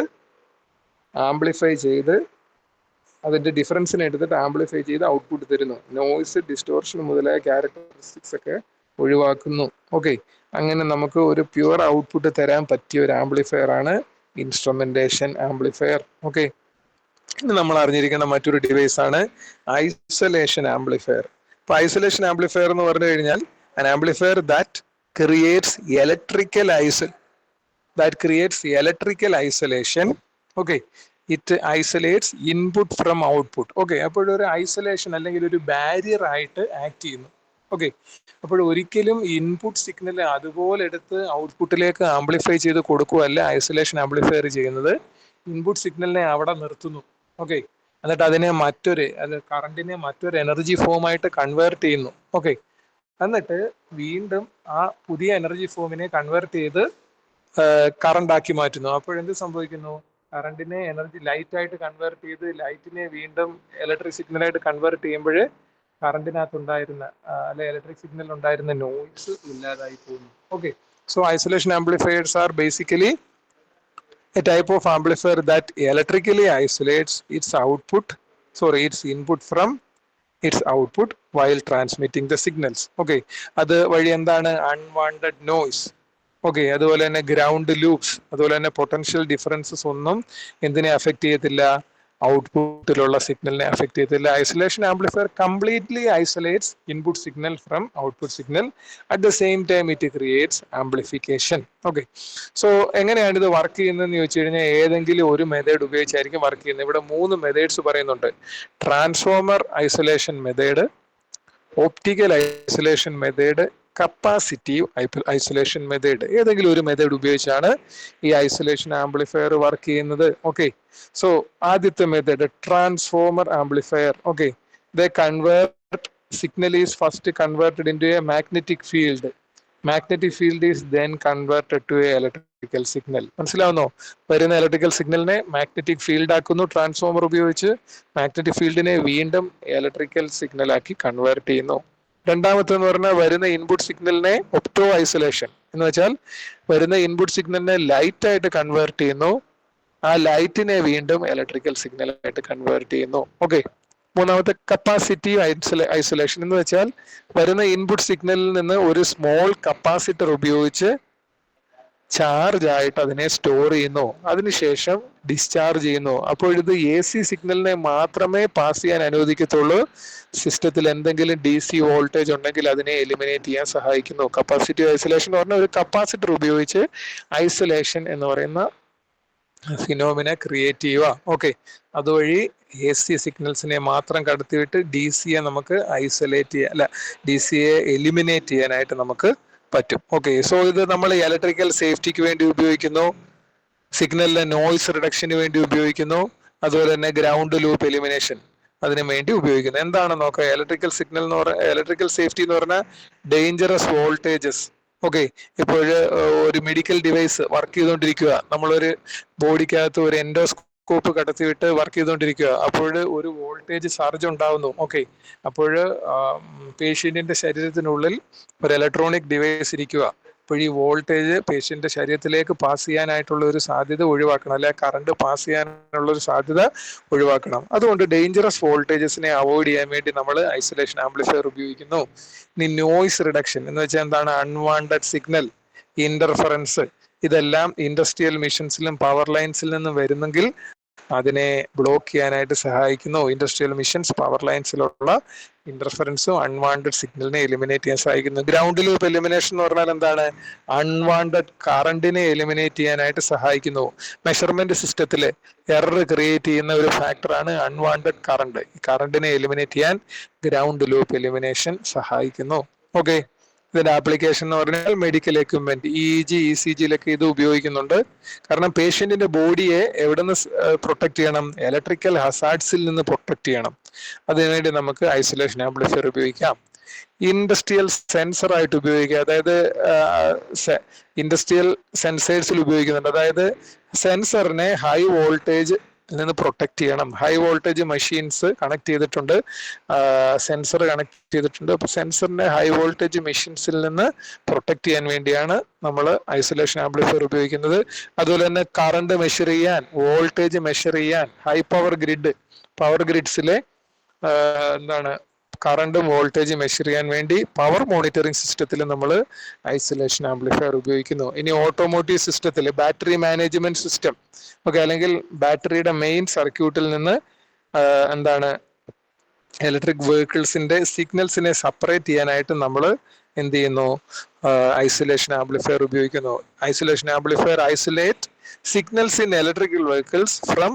ആംപ്ലിഫൈ ചെയ്ത് അതിന്റെ ഡിഫറൻസിനെ എടുത്തിട്ട് ആംപ്ലിഫൈ ചെയ്ത് ഔട്ട്പുട്ട് തരുന്നു. നോയ്സ്, ഡിസ്റ്റോർഷൻ മുതലായ ക്യാരക്ടറിസ്റ്റിക്സ് ഒക്കെ ഒഴിവാക്കുന്നു. ഓക്കെ, അങ്ങനെ നമുക്ക് ഒരു പ്യുവർ ഔട്ട്പുട്ട് തരാൻ പറ്റിയ ഒരു ആംപ്ലിഫയർ ആണ് ഇൻസ്ട്രുമെന്റേഷൻ ആംപ്ലിഫയർ. ഓക്കെ, ഇനി നമ്മൾ അറിഞ്ഞിരിക്കേണ്ട മറ്റൊരു ഡിവൈസ് ആണ് ഐസൊലേഷൻ ആംപ്ലിഫയർ. ഇപ്പൊ ഐസൊലേഷൻ ആംപ്ലിഫയർ എന്ന് പറഞ്ഞു കഴിഞ്ഞാൽ an amplifier that creates electrical isolation. Okay, it isolates input from output. Okay, അപ്പോൾ ഒരു ഐസൊലേഷൻ അല്ലെങ്കിൽ ഒരു ബാരിയർ ആയിട്ട് ആക്ട് ചെയ്യുന്നു. ഓക്കെ, അപ്പോൾ ഒരിക്കലും ഇൻപുട്ട് സിഗ്നൽ അതുപോലെ എടുത്ത് ഔട്ട്പുട്ടിലേക്ക് ആംപ്ലിഫൈ ചെയ്ത് കൊടുക്കുകയല്ല ഐസൊലേഷൻ ആംപ്ലിഫയർ ചെയ്യുന്നത്. ഇൻപുട്ട് സിഗ്നലിനെ അവിടെ നിർത്തുന്നു. ഓക്കെ, എന്നിട്ട് അതിനെ കറണ്ടിനെ മറ്റൊരു എനർജി ഫോമായിട്ട് കൺവേർട്ട് ചെയ്യുന്നു. ഓക്കെ, എന്നിട്ട് വീണ്ടും ആ പുതിയ എനർജി ഫോമിനെ കൺവേർട്ട് ചെയ്ത് കറണ്ട് ആക്കി മാറ്റുന്നു. അപ്പോഴെന്ത് സംഭവിക്കുന്നു? കറണ്ടിനെ എനർജി ലൈറ്റ് ആയിട്ട് കൺവേർട്ട് ചെയ്ത് ലൈറ്റിനെ വീണ്ടും ഇലക്ട്രിക് സിഗ്നലായിട്ട് കൺവേർട്ട് ചെയ്യുമ്പോൾ കറണ്ടിനകത്തുണ്ടായിരുന്ന അല്ലെ ഇലക്ട്രിക് സിഗ്നൽ ഉണ്ടായിരുന്ന നോയ്സ് ഇല്ലാതായി പോകുന്നു. Okay, so isolation amplifiers are basically a type of amplifier that electrically isolates its input from its output while transmitting the signals. Okay, അത് വഴി എന്താണ് അൺവാണ്ടഡ് നോയ്സ്, ഓക്കെ, അതുപോലെ തന്നെ ഗ്രൗണ്ട് ലൂപ്സ്, അതുപോലെ തന്നെ പൊട്ടൻഷ്യൽ ഡിഫറൻസസ് ഒന്നും എന്തിനെ അഫക്ട് ചെയ്യത്തില്ല? ഔട്ട്പുട്ടിലുള്ള സിഗ്നലിനെ അഫക്ട് ചെയ്യത്തില്ല. Isolation amplifier completely isolates input signal from output signal. At the same time it creates amplification. Okay, so എങ്ങനെയാണ് ഇത് വർക്ക് ചെയ്യുന്നതെന്ന് ചോദിച്ചു കഴിഞ്ഞാൽ ഏതെങ്കിലും ഒരു മെത്തേഡ് ഉപയോഗിച്ചായിരിക്കും വർക്ക് ചെയ്യുന്നത്. ഇവിടെ 3 മെത്തേഡ്സ് പറയുന്നുണ്ട്: transformer isolation method, optical isolation method, capacitive isolation method. ഏതെങ്കിലും ഒരു മെത്തേഡ് ഉപയോഗിച്ചാണ് ഈ ഐസൊലേഷൻ ആംപ്ലിഫയർ വർക്ക് ചെയ്യുന്നത്. ഓക്കെ, സോ ആദ്യത്തെ method transformer amplifier. Okay, they convert signal is first converted into a magnetic field. Magnetic field is then converted to a electrical signal. മനസ്സിലാവുന്നോ? വരുന്ന ഇലക്ട്രിക്കൽ സിഗ്നലിനെ മാഗ്നറ്റിക് ഫീൽഡ് ആക്കുന്നു ട്രാൻസ്ഫോമർ ഉപയോഗിച്ച്. മാഗ്നറ്റിക് ഫീൽഡിനെ വീണ്ടും ഇലക്ട്രിക്കൽ സിഗ്നൽ ആക്കി കൺവേർട്ട് ചെയ്യുന്നു. രണ്ടാമത്തെന്ന് പറഞ്ഞാൽ വരുന്ന ഇൻപുട്ട് സിഗ്നലിനെ ഒപ്റ്റോ ഐസൊലേഷൻ എന്ന് വെച്ചാൽ വരുന്ന ഇൻപുട്ട് സിഗ്നലിനെ ലൈറ്റ് ആയിട്ട് കൺവേർട്ട് ചെയ്യുന്നു. ആ ലൈറ്റിനെ വീണ്ടും ഇലക്ട്രിക്കൽ സിഗ്നൽ ആയിട്ട് കൺവേർട്ട് ചെയ്യുന്നു. ഓക്കെ, മൂന്നാമത്തെ കപ്പാസിറ്റീവ് ഐസൊലേഷൻ എന്ന് വെച്ചാൽ വരുന്ന ഇൻപുട്ട് സിഗ്നലിൽ നിന്ന് ഒരു സ്മോൾ കപ്പാസിറ്റർ ഉപയോഗിച്ച് ചാർജ് ആയിട്ട് അതിനെ സ്റ്റോർ ചെയ്യുന്നു, അതിനുശേഷം ഡിസ്ചാർജ് ചെയ്യുന്നു. അപ്പോൾ ഇത് AC സിഗ്നലിനെ മാത്രമേ പാസ് ചെയ്യാൻ അനുവദിക്കത്തുള്ളൂ. സിസ്റ്റത്തിൽ എന്തെങ്കിലും DC വോൾട്ടേജ് ഉണ്ടെങ്കിൽ അതിനെ എലിമിനേറ്റ് ചെയ്യാൻ സഹായിക്കുന്നു. കപ്പാസിറ്റീവ് ഐസൊലേഷൻ എന്ന് പറഞ്ഞാൽ ഒരു കപ്പാസിറ്റർ ഉപയോഗിച്ച് ഐസൊലേഷൻ എന്ന് പറയുന്ന ഫിനോമിന ക്രിയേറ്റ് ചെയ്യുക. ഓക്കെ, അതുവഴി AC സിഗ്നൽസിനെ മാത്രം കടത്തിവിട്ട് DCയെ നമുക്ക് ഐസൊലേറ്റ് ചെയ്യാൻ DCയെ എലിമിനേറ്റ് ചെയ്യാനായിട്ട് നമുക്ക് പറ്റും. ഓക്കെ, സോ ഇത് നമ്മൾ ഇലക്ട്രിക്കൽ സേഫ്റ്റിക്ക് വേണ്ടി ഉപയോഗിക്കുന്നു, സിഗ്നലിലെ നോയ്സ് റിഡക്ഷന് വേണ്ടി ഉപയോഗിക്കുന്നു, അതുപോലെ തന്നെ ഗ്രൗണ്ട് ലൂപ്പ് എലിമിനേഷൻ അതിനു വേണ്ടി ഉപയോഗിക്കുന്നു. എന്താണെന്ന് നോക്കുക. ഇലക്ട്രിക്കൽ സേഫ്റ്റി എന്ന് പറഞ്ഞാൽ ഡേഞ്ചറസ് വോൾട്ടേജസ്. ഓക്കെ, ഇപ്പോൾ ഒരു മെഡിക്കൽ ഡിവൈസ് വർക്ക് ചെയ്തുകൊണ്ടിരിക്കുക, നമ്മളൊരു ബോഡിക്കകത്ത് ഒരു എൻഡോസ്കോപ്പ് കടത്തിവിട്ട് വർക്ക് ചെയ്തുകൊണ്ടിരിക്കുക, അപ്പോൾ ഒരു വോൾട്ടേജ് ചാർജ് ഉണ്ടാവുന്നു. ഓക്കെ, അപ്പോൾ പേഷ്യന്റിന്റെ ശരീരത്തിനുള്ളിൽ ഒരു ഇലക്ട്രോണിക് ഡിവൈസ് ഇരിക്കുക. അപ്പോൾ ഈ വോൾട്ടേജ് പേഷ്യന്റെ ശരീരത്തിലേക്ക് പാസ് ചെയ്യാനായിട്ടുള്ള ഒരു സാധ്യത ഒഴിവാക്കണം, അല്ലെ കറണ്ട് പാസ് ചെയ്യാനുള്ള ഒരു സാധ്യത ഒഴിവാക്കണം. അതുകൊണ്ട് ഡേഞ്ചറസ് വോൾട്ടേജസിനെ അവോയ്ഡ് ചെയ്യാൻ വേണ്ടി നമ്മൾ ഐസൊലേഷൻ ആംപ്ലിഫയർ ഉപയോഗിക്കുന്നു. ഇനി നോയ്സ് റിഡക്ഷൻ എന്ന് വെച്ചാൽ എന്താണ്? അൺവാണ്ടഡ് സിഗ്നൽ, ഇന്റർഫറൻസ്, ഇതെല്ലാം ഇൻഡസ്ട്രിയൽ മെഷീൻസിലും പവർ ലൈൻസിൽ നിന്നും വരുന്നെങ്കിൽ അതിനെ ബ്ലോക്ക് ചെയ്യാനായിട്ട് സഹായിക്കുന്നു. ഇൻഡസ്ട്രിയൽ മെഷീൻസ് പവർ ലൈൻസിലുള്ള ഇന്റർഫറൻസും അൺവാണ്ടഡ് സിഗ്നലിനെ എലിമിനേറ്റ് ചെയ്യാൻ സഹായിക്കുന്നു. ഗ്രൗണ്ട് ലൂപ്പ് എലിമിനേഷൻ എന്ന് പറഞ്ഞാൽ എന്താണ്? അൺവാണ്ടഡ് കറണ്ടിനെ എലിമിനേറ്റ് ചെയ്യാനായിട്ട് സഹായിക്കുന്നു. മെഷർമെന്റ് സിസ്റ്റത്തിൽ എറർ ക്രിയേറ്റ് ചെയ്യുന്ന ഒരു ഫാക്ടറാണ് അൺവാണ്ടഡ് കറണ്ട്. ഈ കറണ്ടിനെ എലിമിനേറ്റ് ചെയ്യാൻ ഗ്രൗണ്ട് ലൂപ്പ് എലിമിനേഷൻ സഹായിക്കുന്നു. ഓക്കെ, ഇതിന്റെ ആപ്ലിക്കേഷൻ എന്ന് പറഞ്ഞാൽ മെഡിക്കൽ എക്യുപ്മെന്റ്, EEG ECGയിലൊക്കെ ഇത് ഉപയോഗിക്കുന്നുണ്ട്. കാരണം പേഷ്യന്റിന്റെ ബോഡിയെ എവിടെ നിന്ന് പ്രൊട്ടക്ട് ചെയ്യണം? ഇലക്ട്രിക്കൽ ഹസാർഡ്സിൽ നിന്ന് പ്രൊട്ടക്ട് ചെയ്യണം. അതിനുവേണ്ടി നമുക്ക് ഐസൊലേഷൻ ആംപ്ലിഫയർ ഉപയോഗിക്കാം. ഇൻഡസ്ട്രിയൽ സെൻസർ ആയിട്ട് ഉപയോഗിക്കുക, അതായത് ഇൻഡസ്ട്രിയൽ സെൻസേഴ്സിൽ ഉപയോഗിക്കുന്നുണ്ട്. അതായത് സെൻസറിനെ ഹൈ വോൾട്ടേജ് നിന്ന് പ്രൊട്ടക്ട് ചെയ്യണം. ഹൈ വോൾട്ടേജ് മെഷീൻസ് കണക്ട് ചെയ്തിട്ടുണ്ട്, സെൻസർ കണക്ട് ചെയ്തിട്ടുണ്ട്. അപ്പൊ സെൻസറിനെ ഹൈ വോൾട്ടേജ് മെഷീൻസിൽ നിന്ന് പ്രൊട്ടക്ട് ചെയ്യാൻ വേണ്ടിയാണ് നമ്മൾ ഐസൊലേഷൻ ആംപ്ലിഫയർ ഉപയോഗിക്കുന്നത്. അതുപോലെ തന്നെ കറണ്ട് മെഷർ ചെയ്യാൻ, വോൾട്ടേജ് മെഷർ ചെയ്യാൻ, ഹൈ പവർ ഗ്രിഡ്സിലെ കറണ്ടും വോൾട്ടേജ് മെഷർ ചെയ്യാൻ വേണ്ടി പവർ മോണിറ്ററിംഗ് സിസ്റ്റത്തിൽ നമ്മൾ ഐസൊലേഷൻ ആംപ്ലിഫയർ ഉപയോഗിക്കുന്നു. ഇനി ഓട്ടോമോട്ടീവ് സിസ്റ്റത്തിൽ ബാറ്ററി മാനേജ്മെന്റ് സിസ്റ്റം, ഓക്കെ, അല്ലെങ്കിൽ ബാറ്ററിയുടെ മെയിൻ സർക്യൂട്ടിൽ നിന്ന് ഇലക്ട്രിക് വെഹിക്കിൾസിന്റെ സിഗ്നൽസിനെ സെപ്പറേറ്റ് ചെയ്യാനായിട്ട് നമ്മൾ എന്ത് ചെയ്യുന്നു? ഐസൊലേഷൻ ആംപ്ലിഫയർ ഉപയോഗിക്കുന്നു. Isolation amplifier isolate signals in electrical vehicles from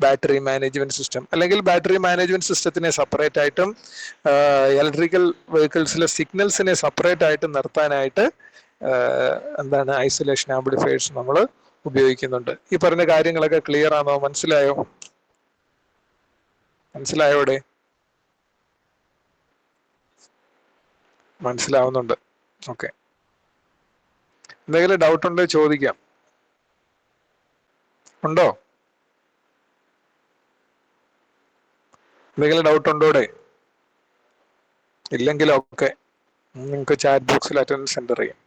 battery management system, അല്ലെങ്കിൽ ബാറ്ററി മാനേജ്മെന്റ് സിസ്റ്റത്തിനെ സെപ്പറേറ്റ് ആയിട്ടും ഇലക്ട്രിക്കൽ വെഹിക്കിൾസിലെ സിഗ്നൽസിനെ സെപ്പറേറ്റ് ആയിട്ട് നിർത്താനായിട്ട് ഐസൊലേഷൻ ആംപ്ലിഫയേഴ്സ് നമ്മൾ ഉപയോഗിക്കുന്നുണ്ട്. ഈ പറഞ്ഞ കാര്യങ്ങളൊക്കെ ക്ലിയർ ആണോ? മനസ്സിലായോ? മനസ്സിലായോടെ? മനസ്സിലാവുന്നുണ്ട്. ഓക്കെ. എന്തെങ്കിലും ഡൗട്ട് ഉണ്ടോ ചോദിക്കാം. ഉണ്ടോ? എന്തെങ്കിലും ഡൗട്ട് ഉണ്ടോടെ? ഇല്ലെങ്കിൽ ഓക്കെ, നിങ്ങൾക്ക് ചാറ്റ് ബോക്സിൽ അറ്റൻഡൻസ് എൻ്റർ ചെയ്യാം.